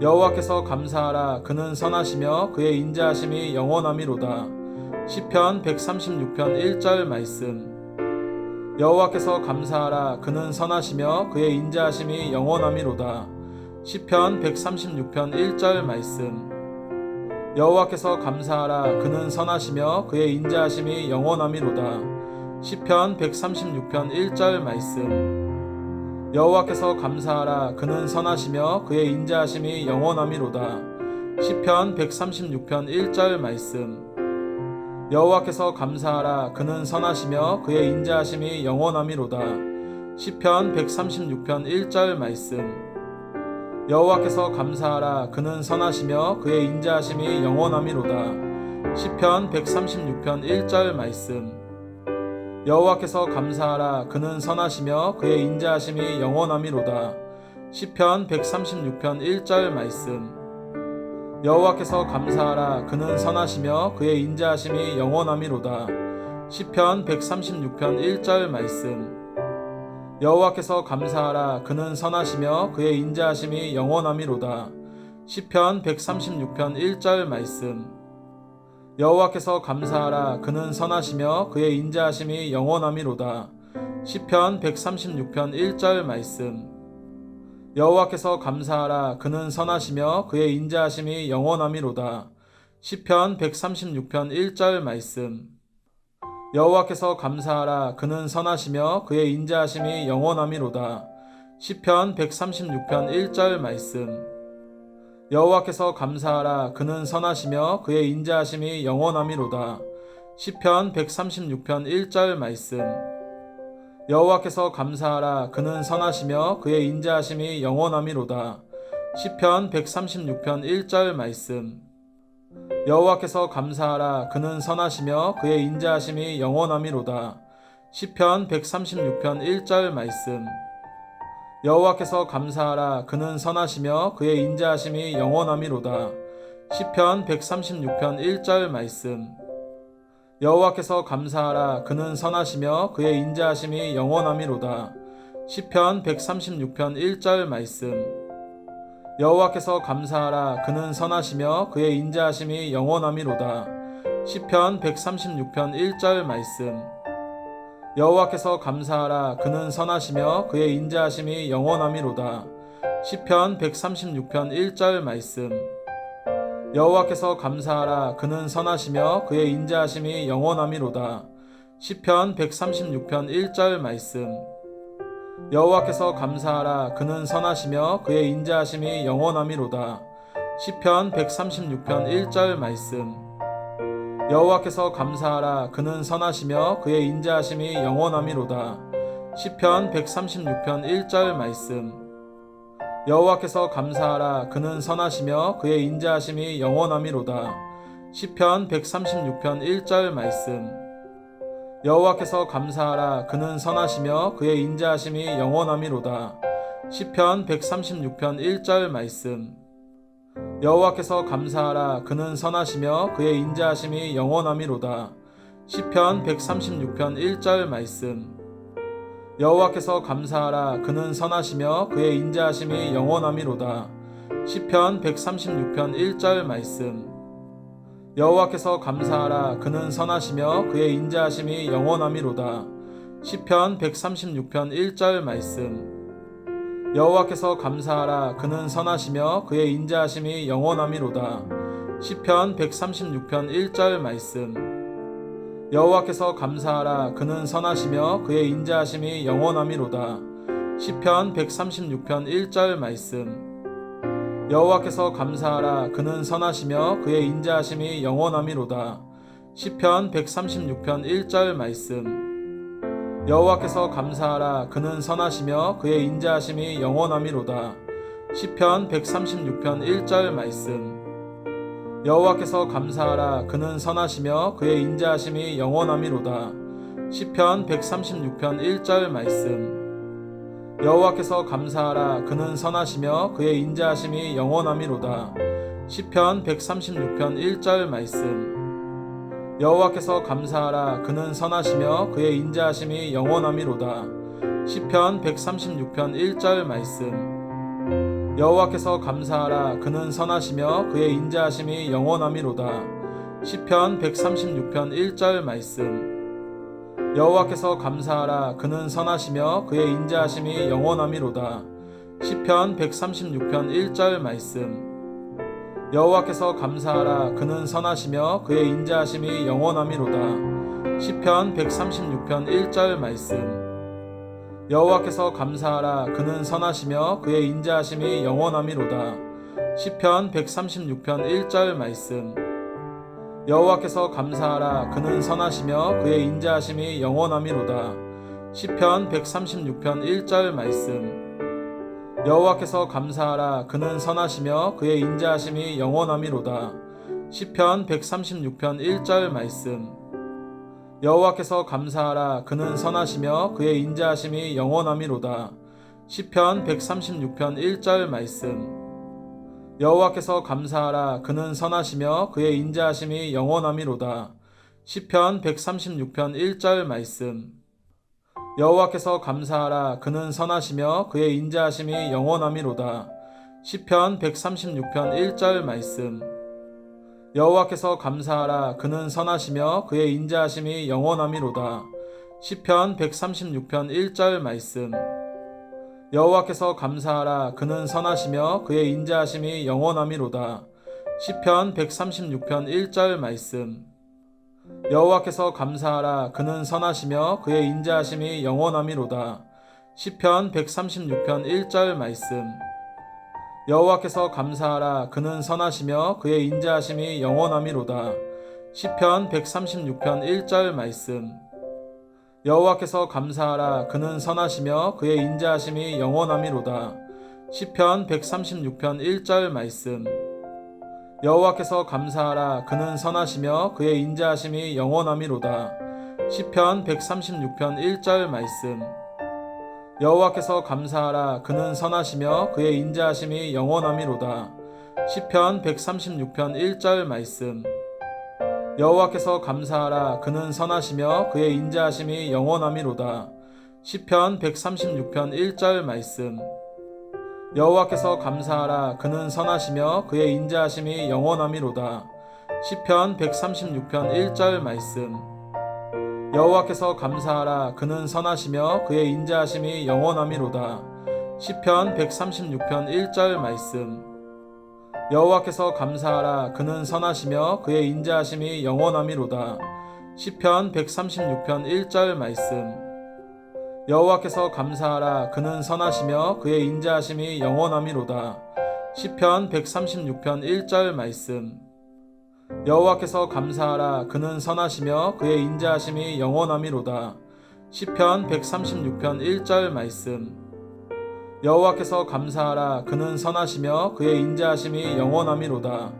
여호와께서 감사하라. 그는 선하시며 그의 인자하심이 영원함이로다. 시편 136편 1절 말씀. 여호와께서 감사하라. 그는 선하시며 그의 인자하심이 영원함이로다. 시편 136편 1절 말씀. 여호와께서 감사하라. 그는 선하시며 그의 인자하심이 영원함이로다. 시편 136편 1절 말씀. 여호와께서 감사하라. 그는 선하시며 그의 인자하심이 영원함이로다. 시편 136편 1절 말씀. 여호와께서 감사하라. 그는 선하시며 그의 인자하심이 영원함이로다. 시편 136편 1절 말씀. 여호와께서 감사하라. 그는 선하시며 그의 인자하심이 영원함이로다. 시편 136편 1절 말씀. 여호와께서 감사하라. 그는 선하시며 그의 인자하심이 영원함이로다. 시편 136편 1절 말씀. 여호와께서 감사하라. 그는 선하시며 그의 인자하심이 영원함이로다. 시편 136편 1절 말씀. 여호와께서 감사하라. 그는 선하시며 그의 인자하심이 영원함이로다. 시편 136편 1절 말씀. 여호와께서 감사하라. 그는 선하시며 그의 인자하심이 영원함이로다. 시편 136편 1절 말씀. 여호와께서 감사하라. 그는 선하시며 그의 인자하심이 영원함이로다. 시편 136편 1절 말씀. 여호와께서 감사하라. 그는 선하시며 그의 인자하심이 영원함이로다. 시편 136편 1절 말씀. 여호와께서 감사하라. 그는 선하시며 그의 인자하심이 영원함이로다. 시편 136편 1절 말씀. 여호와께서 감사하라. 그는 선하시며 그의 인자하심이 영원함이로다. 시편 136편 1절 말씀. 여호와께서 감사하라. 그는 선하시며 그의 인자하심이 영원함이로다. 시편 136편 1절 말씀. 여호와께서 감사하라. 그는 선하시며 그의 인자하심이 영원함이로다. 시편 136편 1절 말씀. 여호와께서 감사하라. 그는 선하시며 그의 인자하심이 영원함이로다. 시편 136편 1절 말씀. 여호와께서 감사하라. 그는 선하시며 그의 인자하심이 영원함이로다. 시편 136편 1절 말씀. 여호와께서 감사하라. 그는 선하시며 그의 인자하심이 영원함이로다. 시편 136편 1절 말씀. 여호와께서 감사하라. 그는 선하시며 그의 인자하심이 영원함이로다. 시편 136편 1절 말씀. 여호와께서 감사하라. 그는 선하시며 그의 인자하심이 영원함이로다. 시편 136편 1절 말씀. 여호와께서 감사하라. 그는 선하시며 그의 인자하심이 영원함이로다. 시편 136편 1절 말씀. 여호와께서 감사하라. 그는 선하시며 그의 인자하심이 영원함이로다. 시편 136편 1절 말씀. 여호와께서 감사하라. 그는 선하시며 그의 인자하심이 영원함이로다. 시편 136편 1절 말씀. 여호와께서 감사하라. 그는 선하시며 그의 인자하심이 영원함이로다. 시편 136편 1절 말씀. 여호와께서 감사하라. 그는 선하시며 그의 인자하심이 영원함이로다. 시편 136편 1절 말씀. 여호와께서 감사하라. 그는 선하시며 그의 인자하심이 영원함이로다. 시편 136편 1절 말씀. 여호와께서 감사하라. 그는 선하시며 그의 인자하심이 영원함이로다. 시편 136편 1절 말씀. 여호와께서 감사하라. 그는 선하시며 그의 인자하심이 영원함이로다. 시편 136편 1절 말씀. 여호와께서 감사하라. 그는 선하시며 그의 인자하심이 영원함이로다. 시편 136편 1절 말씀. 여호와께서 감사하라. 그는 선하시며 그의 인자하심이 영원함이로다. 시편 136편 1절 말씀. 여호와께서 감사하라. 그는 선하시며 그의 인자하심이 영원함이로다. 시편 136편 1절 말씀. 여호와께서 감사하라. 그는 선하시며 그의 인자하심이 영원함이로다. 시편 136편 1절 말씀. 여호와께서 감사하라. 그는 선하시며 그의 인자하심이 영원함이로다. 시편 136편 1절 말씀. 여호와께서 감사하라. 그는 선하시며 그의 인자하심이 영원함이로다. 시편 136편 1절 말씀. 여호와께서 감사하라. 그는 선하시며 그의 인자하심이 영원함이로다. 시편 136편 1절 말씀. 여호와께서 감사하라. 그는 선하시며 그의 인자하심이 영원함이로다. 시편 136편 1절 말씀. 여호와께서 감사하라. 그는 선하시며 그의 인자하심이 영원함이로다. 시편 136편 1절 말씀. 여호와께서 감사하라. 그는 선하시며 그의 인자하심이 영원함이로다. 시편 136편 1절 말씀. 여호와께서 감사하라. 그는 선하시며 그의 인자하심이 영원함이로다. 시편 136편 1절 말씀. 여호와께서 감사하라. 그는 선하시며 그의 인자하심이 영원함이로다. 시편 136편 1절 말씀. 여호와께서 감사하라. 그는 선하시며 그의 인자하심이 영원함이로다. 시편 136편 1절 말씀. 여호와께서 감사하라. 그는 선하시며 그의 인자하심이 영원함이로다. 시편 136편 1절 말씀. 여호와께서 감사하라. 그는 선하시며 그의 인자하심이 영원함이로다. 시편 136편 1절 말씀. 여호와께서 감사하라. 그는 선하시며 그의 인자하심이 영원함이로다. 시편 136편 1절 말씀. 여호와께서 감사하라. 그는 선하시며 그의 인자하심이 영원함이로다. 시편 136편 1절 말씀. 여호와께서 감사하라. 그는 선하시며 그의 인자하심이 영원함이로다. 시편 136편 1절 말씀. 여호와께서 감사하라. 그는 선하시며 그의 인자하심이 영원함이로다. 시편 136편 1절 말씀. 여호와께서 감사하라. 그는 선하시며 그의 인자하심이 영원함이로다. 시편 136편 1절 말씀. 여호와께서 감사하라. 그는 선하시며 그의 인자하심이 영원함이로다. 시편 136편 1절 말씀. 여호와께서 감사하라. 그는 선하시며 그의 인자하심이 영원함이로다. 시편 136편 1절 말씀. 여호와께서 감사하라. 그는 선하시며 그의 인자하심이 영원함이로다. 시편 136편 1절 말씀. 여호와께서 감사하라. 그는 선하시며 그의 인자하심이 영원함이로다. 시편 136편 1절 말씀. 여호와께서 감사하라. 그는 선하시며 그의 인자하심이 영원함이로다. 시편 136편 1절 말씀. 여호와께서 감사하라. 그는 선하시며 그의 인자하심이 영원함이로다. 시편 136편 1절 말씀. 여호와께서 감사하라. 그는 선하시며 그의 인자하심이 영원함이로다. 시편 136편 1절 말씀. 여호와께서 감사하라. 그는 선하시며 그의 인자하심이 영원함이로다.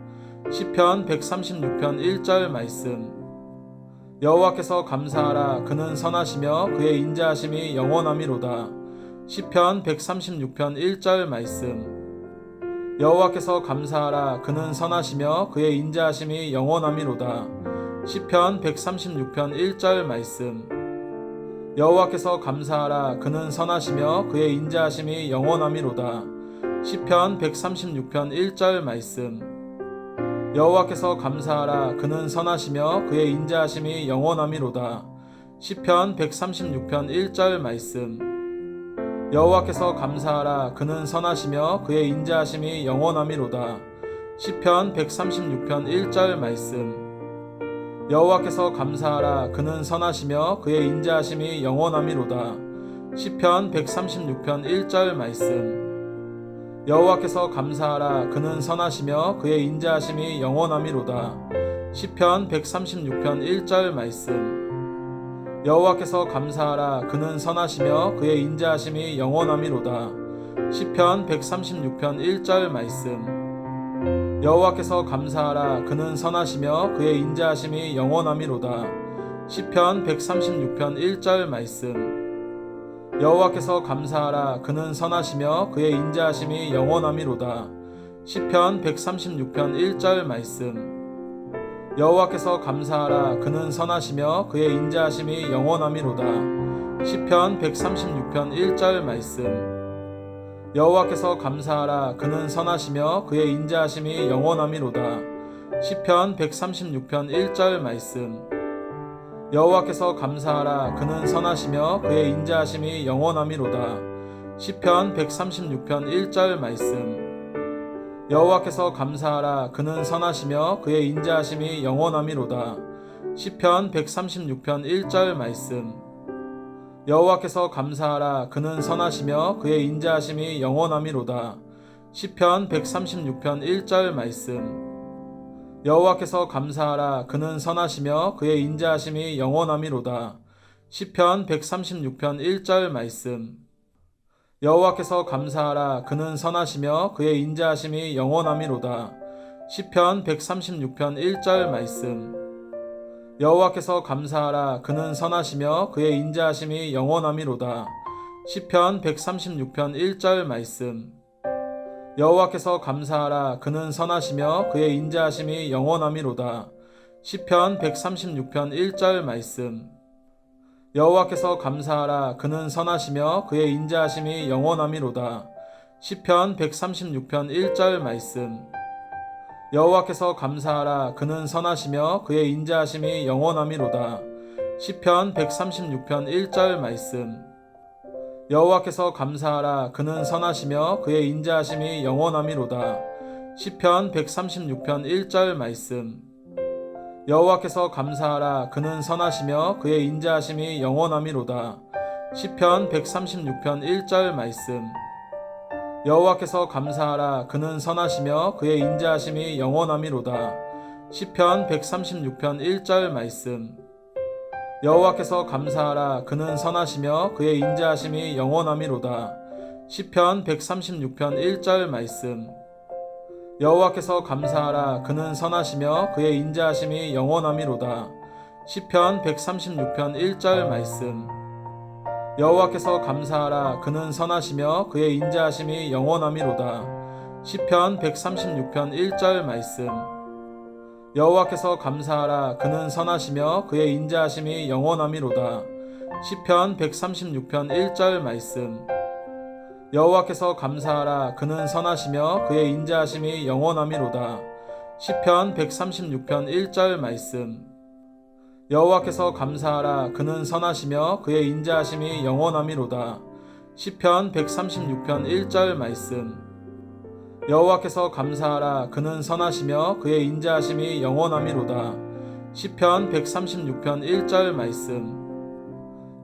시편 136편 1절 말씀. 여호와께서 감사하라. 그는 선하시며 그의 인자하심이 영원함이로다. 시편 136편 1절 말씀. 여호와께서 감사하라. 그는 선하시며 그의 인자하심이 영원함이로다. 시편 136편 1절 말씀. 여호와께서 감사하라. 그는 선하시며 그의 인자하심이 영원함이로다. 시편 136편 1절 말씀. 여호와께서 감사하라. 그는 선하시며 그의 인자하심이 영원함이로다. 시편 136편 1절 말씀. 여호와께서 감사하라. 그는 선하시며 그의 인자하심이 영원함이로다. 시편 136편 1절 말씀. 여호와께서 감사하라. 그는 선하시며 그의 인자하심이 영원함이로다. 시편 136편 1절 말씀. 여호와께서 감사하라. 그는 선하시며 그의 인자하심이 영원함이로다. 시편 136편 1절 말씀. 여호와께서 감사하라. 그는 선하시며 그의 인자하심이 영원함이로다. 시편 136편 1절 말씀. 여호와께서 감사하라. 그는 선하시며 그의 인자하심이 영원함이로다. 시편 136편 1절 말씀. 여호와께서 감사하라. 그는 선하시며 그의 인자하심이 영원함이로다. 시편 136편 1절 말씀. 여호와께서 감사하라. 그는 선하시며 그의 인자하심이 영원함이로다. 시편 136편 1절 말씀. 여호와께서 감사하라. 그는 선하시며 그의 인자하심이 영원함이로다. 시편 136편 1절 말씀. 여호와께서 감사하라. 그는 선하시며 그의 인자하심이 영원함이로다. 시편 136편 1절 말씀. 여호와께서 감사하라. 그는 선하시며 그의 인자하심이 영원함이로다. 시편 136편 1절 말씀. 여호와께서 감사하라. 그는 선하시며 그의 인자하심이 영원함이로다. 시편 136편 1절 말씀. 여호와께서 감사하라. 그는 선하시며 그의 인자하심이 영원함이로다. 시편 136편 1절 말씀. 여호와께서 감사하라. 그는 선하시며 그의 인자하심이 영원함이로다. 시편 136편 1절 말씀. 여호와께서 감사하라. 그는 선하시며 그의 인자하심이 영원함이로다. 시편 136편 1절 말씀. 여호와께서 감사하라. 그는 선하시며 그의 인자하심이 영원함이로다. 시편 136편 1절 말씀. 여호와께서 감사하라. 그는 선하시며 그의 인자하심이 영원함이로다. 시편 136편 1절 말씀. 여호와께서 감사하라. 그는 선하시며 그의 인자하심이 영원함이로다. 시편 136편 1절 말씀. 여호와께서 감사하라. 그는 선하시며 그의 인자하심이 영원함이로다. 시편 136편 1절 말씀. 여호와께서 감사하라. 그는 선하시며 그의 인자하심이 영원함이로다. 시편 136편 1절 말씀. 여호와께서 감사하라. 그는 선하시며 그의 인자하심이 영원함이로다. 시편 136편 1절 말씀. 여호와께서 감사하라. 그는 선하시며 그의 인자하심이 영원함이로다. 시편 136편 1절 말씀. 여호와께서 감사하라. 그는 선하시며 그의 인자하심이 영원함이로다. 시편 136편 1절 말씀. 여호와께서 감사하라. 그는 선하시며 그의 인자하심이 영원함이로다. 시편 136편 1절 말씀. 여호와께서 감사하라. 그는 선하시며 그의 인자하심이 영원함이로다. 시편 136편 1절 말씀. 여호와께서 감사하라. 그는 선하시며 그의 인자하심이 영원함이로다. 시편 136편 1절 말씀. 여호와께서 감사하라. 그는 선하시며 그의 인자하심이 영원함이로다. 시편 136편 1절 말씀. 여호와께서 감사하라. 그는 선하시며 그의 인자하심이 영원함이로다. 시편 136편 1절 말씀. 여호와께서 감사하라. 그는 선하시며 그의 인자하심이 영원함이로다. 시편 136편 1절 말씀.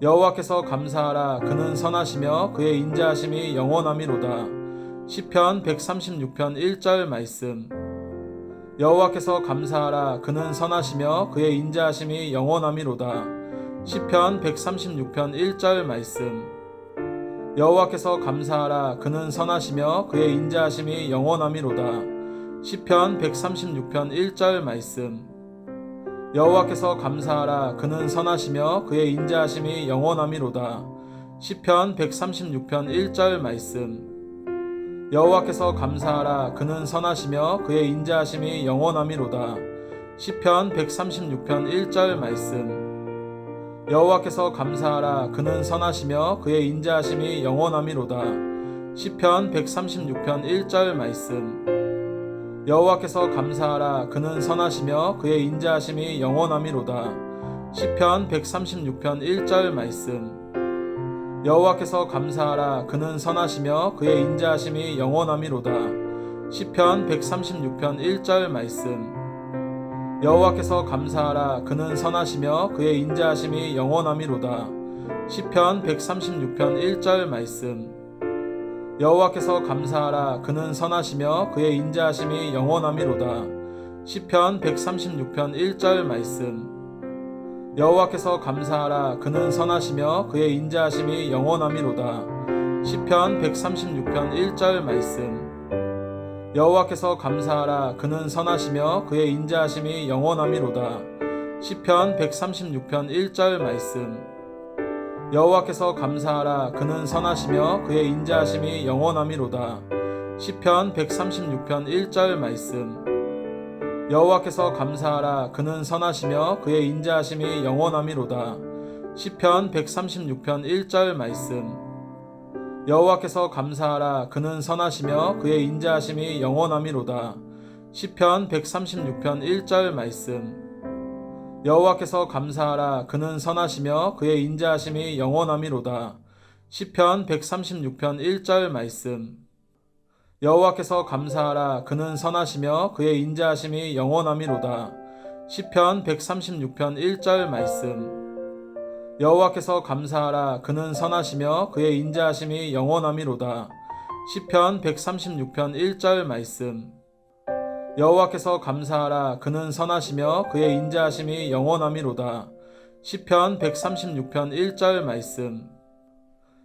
여호와께서 감사하라. 그는 선하시며 그의 인자하심이 영원함이로다. 시편 136편 1절 말씀. 여호와께서 감사하라. 그는 선하시며 그의 인자하심이 영원함이로다. 시편 136편 1절 말씀. 여호와께서 감사하라. 그는 선하시며 그의 인자하심이 영원함이로다. 시편 136편 1절 말씀. 여호와께서 감사하라. 그는 선하시며 그의 인자하심이 영원함이로다. 시편 136편 1절 말씀. 여호와께서 감사하라. 그는 선하시며 그의 인자하심이 영원함이로다. 시편 136편 1절 말씀. 여호와께서 감사하라. 그는 선하시며 그의 인자하심이 영원함이로다. 시편 136편 1절 말씀. 여호와께서 감사하라. 그는 선하시며 그의 인자하심이 영원함이로다. 시편 136편 1절 말씀. 여호와께서 감사하라. 그는 선하시며 그의 인자하심이 영원함이로다. 시편 136편 1절 말씀. 여호와께서 감사하라. 그는 선하시며 그의 인자하심이 영원함이로다. 시편 136편 1절 말씀. 여호와께서 감사하라. 그는 선하시며 그의 인자하심이 영원함이로다. 시편 136편 1절 말씀. 여호와께서 감사하라. 그는 선하시며 그의 인자하심이 영원함이로다. 시편 136편 1절 말씀. 여호와께서 감사하라. 그는 선하시며 그의 인자하심이 영원함이로다. 시편 136편 1절 말씀. 여호와께서 감사하라. 그는 선하시며 그의 인자하심이 영원함이로다. 시편 136편 1절 말씀. 여호와께서 감사하라. 그는 선하시며 그의 인자하심이 영원함이로다. 시편 136편 1절 말씀. 여호와께서 감사하라. 그는 선하시며 그의 인자하심이 영원함이로다. 시편 136편 1절 말씀. 여호와께서 감사하라. 그는 선하시며 그의 인자하심이 영원함이로다. 시편 136편 1절 말씀. 여호와께서 감사하라. 그는 선하시며 그의 인자하심이 영원함이로다. 시편 136편 1절 말씀. 여호와께서 감사하라. 그는 선하시며 그의 인자하심이 영원함이로다. 시편 136편 1절 말씀.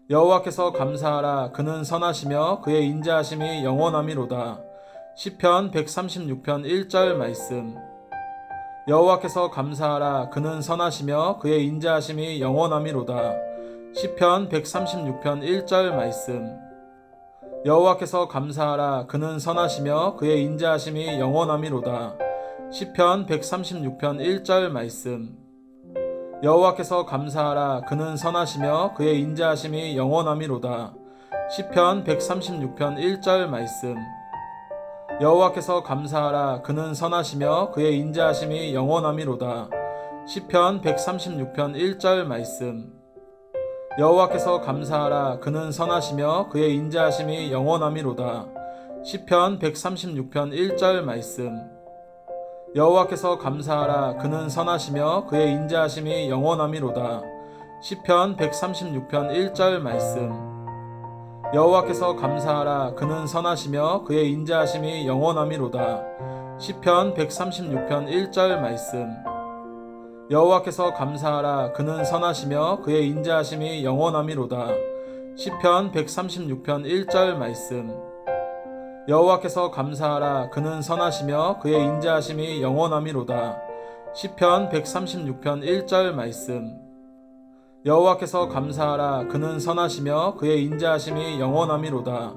여호와께서 감사하라. 그는 선하시며 그의 인자하심이 영원함이로다. 시편 136편 1절 말씀. 여호와께서 감사하라. 그는 선하시며 그의 인자하심이 영원함이로다. 시편 136편 1절 말씀. 여호와께서 감사하라. 그는 선하시며 그의 인자하심이 영원함이로다. 시편 136편 1절 말씀. 여호와께서 감사하라. 그는 선하시며 그의 인자하심이 영원함이로다. 시편 136편 1절 말씀. 여호와께서 감사하라. 그는 선하시며 그의 인자하심이 영원함이로다. 시편 136편 1절 말씀. 여호와께서 감사하라. 그는 선하시며 그의 인자하심이 영원함이로다. 시편 136편 1절 말씀. 여호와께서 감사하라. 그는 선하시며 그의 인자하심이 영원함이로다. 시편 136편 1절 말씀. 여호와께서 감사하라. 그는 선하시며 그의 인자하심이 영원함이로다. 시편 136편 1절 말씀. 여호와께서 감사하라. 그는 선하시며 그의 인자하심이 영원함이로다. 시편 136편 1절 말씀. 여호와께서 감사하라. 그는 선하시며 그의 인자하심이 영원함이로다. 시편 136편 1절 말씀. 여호와께서 감사하라. 그는 선하시며 그의 인자하심이 영원함이로다.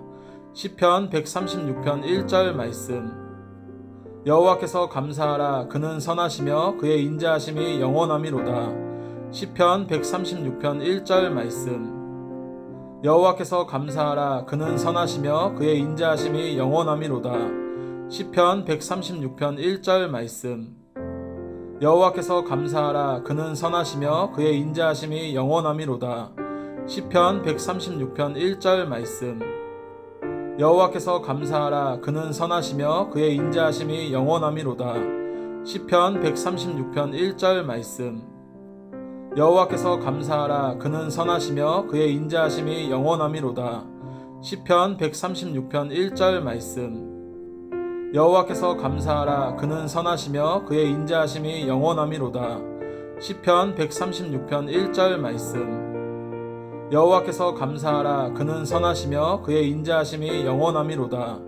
시편 136편 1절 말씀. 여호와께서 감사하라. 그는 선하시며 그의 인자하심이 영원함이로다. 시편 136편 1절 말씀. 여호와께서 감사하라. 그는 선하시며 그의 인자하심이 영원함이로다. 시편 136편 1절 말씀. 여호와께서 감사하라. 그는 선하시며 그의 인자하심이 영원함이로다. 시편 136편 1절 말씀. 여호와께서 감사하라. 그는 선하시며 그의 인자하심이 영원함이로다. 시편 136편 1절 말씀. 여호와께서 감사하라. 그는 선하시며 그의 인자하심이 영원함이로다. 시편 136편 1절 말씀. 여호와께서 감사하라. 그는 선하시며 그의 인자하심이 영원함이로다. 시편 136편 1절 말씀. 여호와께서 감사하라. 그는 선하시며 그의 인자하심이 영원함이로다. 시편 136편 1절 말씀. 여호와께서 감사하라. 그는 선하시며 그의 인자하심이 영원함이로다.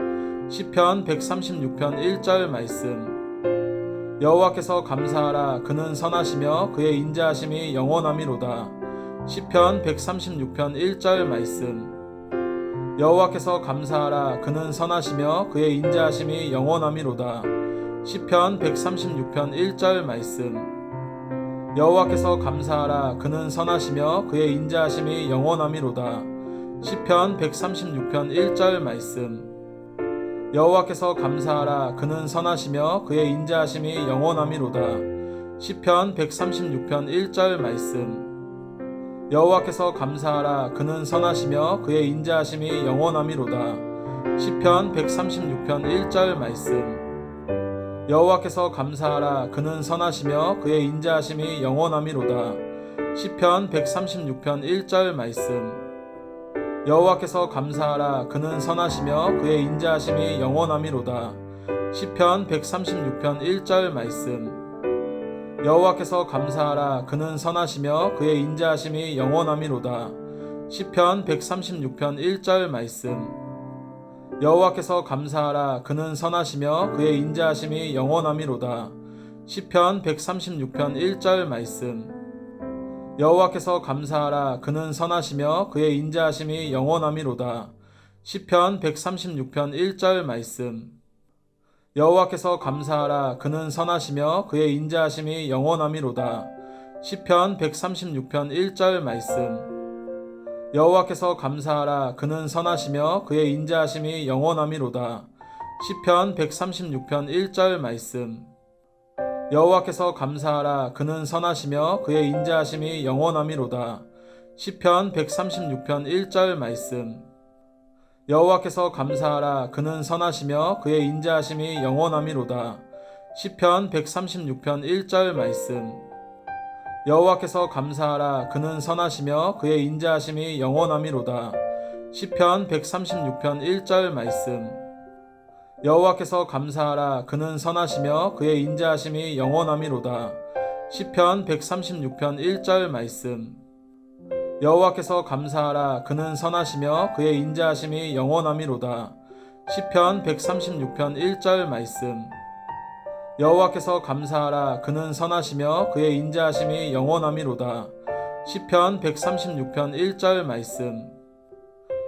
시편 136편 1절 말씀. 여호와께서 감사하라. 그는 선하시며 그의 인자하심이 영원함이로다. 시편 136편 1절 말씀. 여호와께서 감사하라. 그는 선하시며 그의 인자하심이 영원함이로다. 시편 136편 1절 말씀. 여호와께서 감사하라. 그는 선하시며 그의 인자하심이 영원함이로다. 시편 136편 1절 말씀. 여호와께서 감사하라. 그는 선하시며 그의 인자하심이 영원함이로다. 시편 136편 1절 말씀. 여호와께서 감사하라. 그는 선하시며 그의 인자하심이 영원함이로다. 시편 136편 1절 말씀. 여호와께서 감사하라. 그는 선하시며 그의 인자하심이 영원함이로다. 시편 136편 1절 말씀. 여호와께서 감사하라. 그는 선하시며 그의 인자하심이 영원함이로다. 시편 136편 1절 말씀. 여호와께서 감사하라. 그는 선하시며 그의 인자하심이 영원함이로다. 시편 136편 1절 말씀. 여호와께서 감사하라. 그는 선하시며 그의 인자하심이 영원함이로다. 시편 136편 1절 말씀. 여호와께서 감사하라. 그는 선하시며 그의 인자하심이 영원함이로다. 시편 136편 1절 말씀. 여호와께서 감사하라. 그는 선하시며 그의 인자하심이 영원함이로다. 시편 136편 1절 말씀. 여호와께서 감사하라. 그는 선하시며 그의 인자하심이 영원함이로다. 시편 136편 1절 말씀. 여호와께서 감사하라. 그는 선하시며 그의 인자하심이 영원함이로다. 시편 136편 1절 말씀. 여호와께서 감사하라. 그는 선하시며 그의 인자하심이 영원함이로다. 시편 136편 1절 말씀. 여호와께서 감사하라. 그는 선하시며 그의 인자하심이 영원함이로다. 시편 136편 1절 말씀. 여호와께서 감사하라. 그는 선하시며 그의 인자하심이 영원함이로다. 시편 136편 1절 말씀. 여호와께서 감사하라. 그는 선하시며 그의 인자하심이 영원함이로다. 시편 136편 1절 말씀.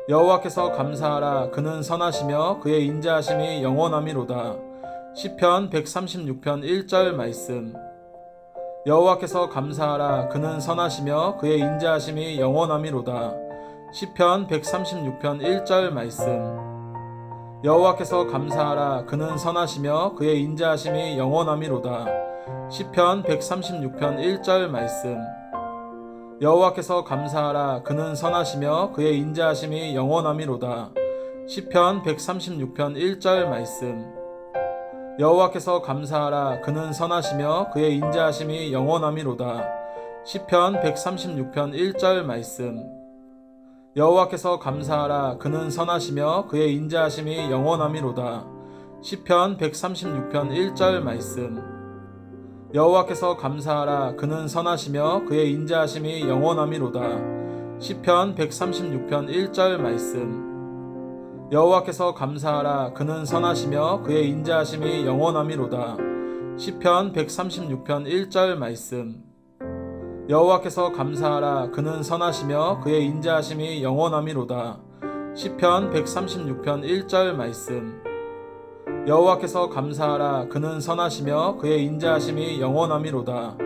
여호와께서 감사하라. 그는 선하시며 그의 인자하심이 영원함이로다. 시편 136편 1절 말씀. 여호와께서 감사하라. 그는 선하시며 그의 인자하심이 영원함이로다. 시편 136편 1절 말씀. 여호와께서 감사하라. 그는 선하시며 그의 인자하심이 영원함이로다. 시편 136편 1절 말씀. 여호와께서 감사하라. 그는 선하시며 그의 인자하심이 영원함이로다. 시편 136편 1절 말씀. 여호와께서 감사하라. 그는 선하시며 그의 인자하심이 영원함이로다. 시편 136편 1절 말씀. 여호와께서 감사하라. 그는 선하시며 그의 인자하심이 영원함이로다. 시편 136편 1절 말씀. 여호와께서 감사하라. 그는 선하시며 그의 인자하심이 영원함이로다. 시편 136편 1절 말씀. 여호와께서 감사하라. 그는 선하시며 그의 인자하심이 영원함이로다. 시편 136편 1절 말씀. 여호와께서 감사하라. 그는 선하시며 그의 인자하심이 영원함이로다. 시편 136편 1절 말씀. 여호와께서 감사하라. 그는 선하시며 그의 인자하심이 영원함이로다.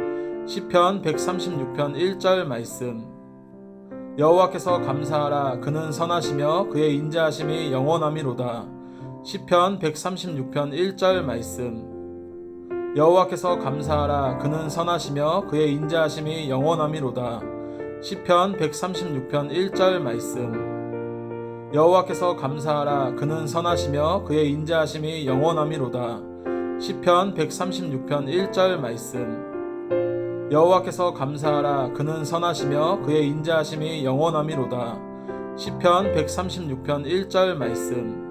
시편 136편 1절 말씀. 여호와께서 감사하라. 그는 선하시며 그의 인자하심이 영원함이로다. 시편 136편 1절 말씀. 여호와께서 감사하라. 그는 선하시며 그의 인자하심이 영원함이로다. 시편 136편 1절 말씀. 여호와께서 감사하라. 그는 선하시며 그의 인자하심이 영원함이로다. 시편 136편 1절 말씀. 여호와께서 감사하라. 그는 선하시며 그의 인자하심이 영원함이로다. 시편 136편 1절 말씀. 여호와께서 감사하라. 그는 선하시며 그의 인자하심이 영원함이로다. 시편 136편 1절 말씀.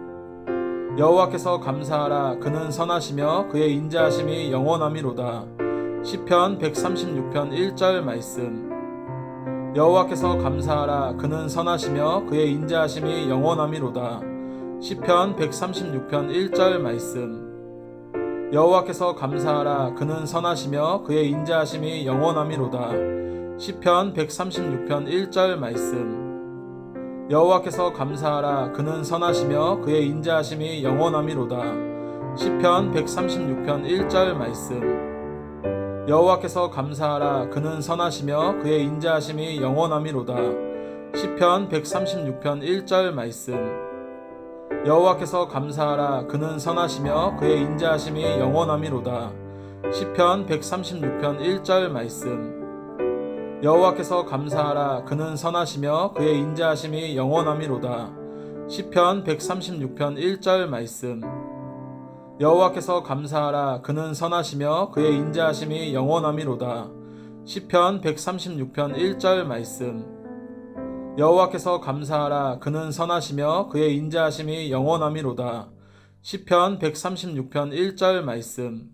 여호와께서 감사하라. 그는 선하시며 그의 인자하심이 영원함이로다. 시편 136편 1절 말씀. 여호와께서 감사하라. 그는 선하시며 그의 인자하심이 영원함이로다. 시편 136편 1절 말씀. 여호와께서 감사하라. 그는 선하시며 그의 인자하심이 영원함이로다. 시편 136편 1절 말씀. 여호와께서 감사하라. 그는 선하시며 그의 인자하심이 영원함이로다. 시편 136편 1절 말씀. 여호와께서 감사하라. 그는 선하시며 그의 인자하심이 영원함이로다. 시편 136편 1절 말씀. 여호와께서 감사하라. 그는 선하시며 그의 인자하심이 영원함이로다. 시편 136편 1절 말씀. 여호와께서 감사하라. 그는 선하시며 그의 인자하심이 영원함이로다. 시편 136편 1절 말씀. 여호와께서 감사하라. 그는 선하시며 그의 인자하심이 영원함이로다. 시편 136편 1절 말씀.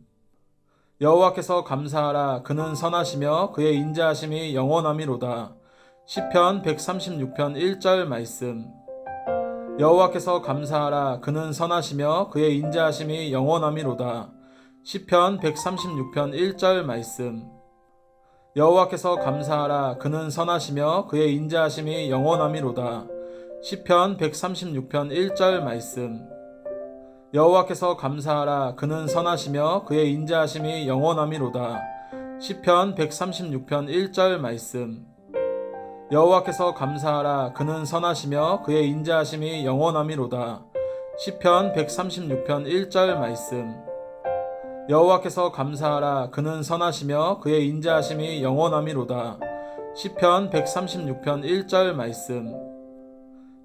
여호와께서 감사하라. 그는 선하시며 그의 인자하심이 영원함이로다. 시편 136편 1절 말씀. 여호와께서 감사하라. 그는 선하시며 그의 인자하심이 영원함이로다. 시편 136편 1절 말씀. 여호와께서 감사하라. 그는 선하시며 그의 인자하심이 영원함이로다. 시편 136편 1절 말씀. 여호와께서 감사하라. 그는 선하시며 그의 인자하심이 영원함이로다. 시편 136편 1절 말씀. 여호와께서 감사하라. 그는 선하시며 그의 인자하심이 영원함이로다. 시편 136편 1절 말씀. 여호와께서 감사하라. 그는 선하시며 그의 인자하심이 영원함이로다. 시편 136편 1절 말씀.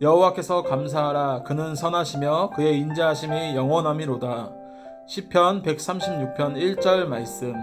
여호와께서 감사하라. 그는 선하시며 그의 인자하심이 영원함이로다. 시편 136편 1절 말씀.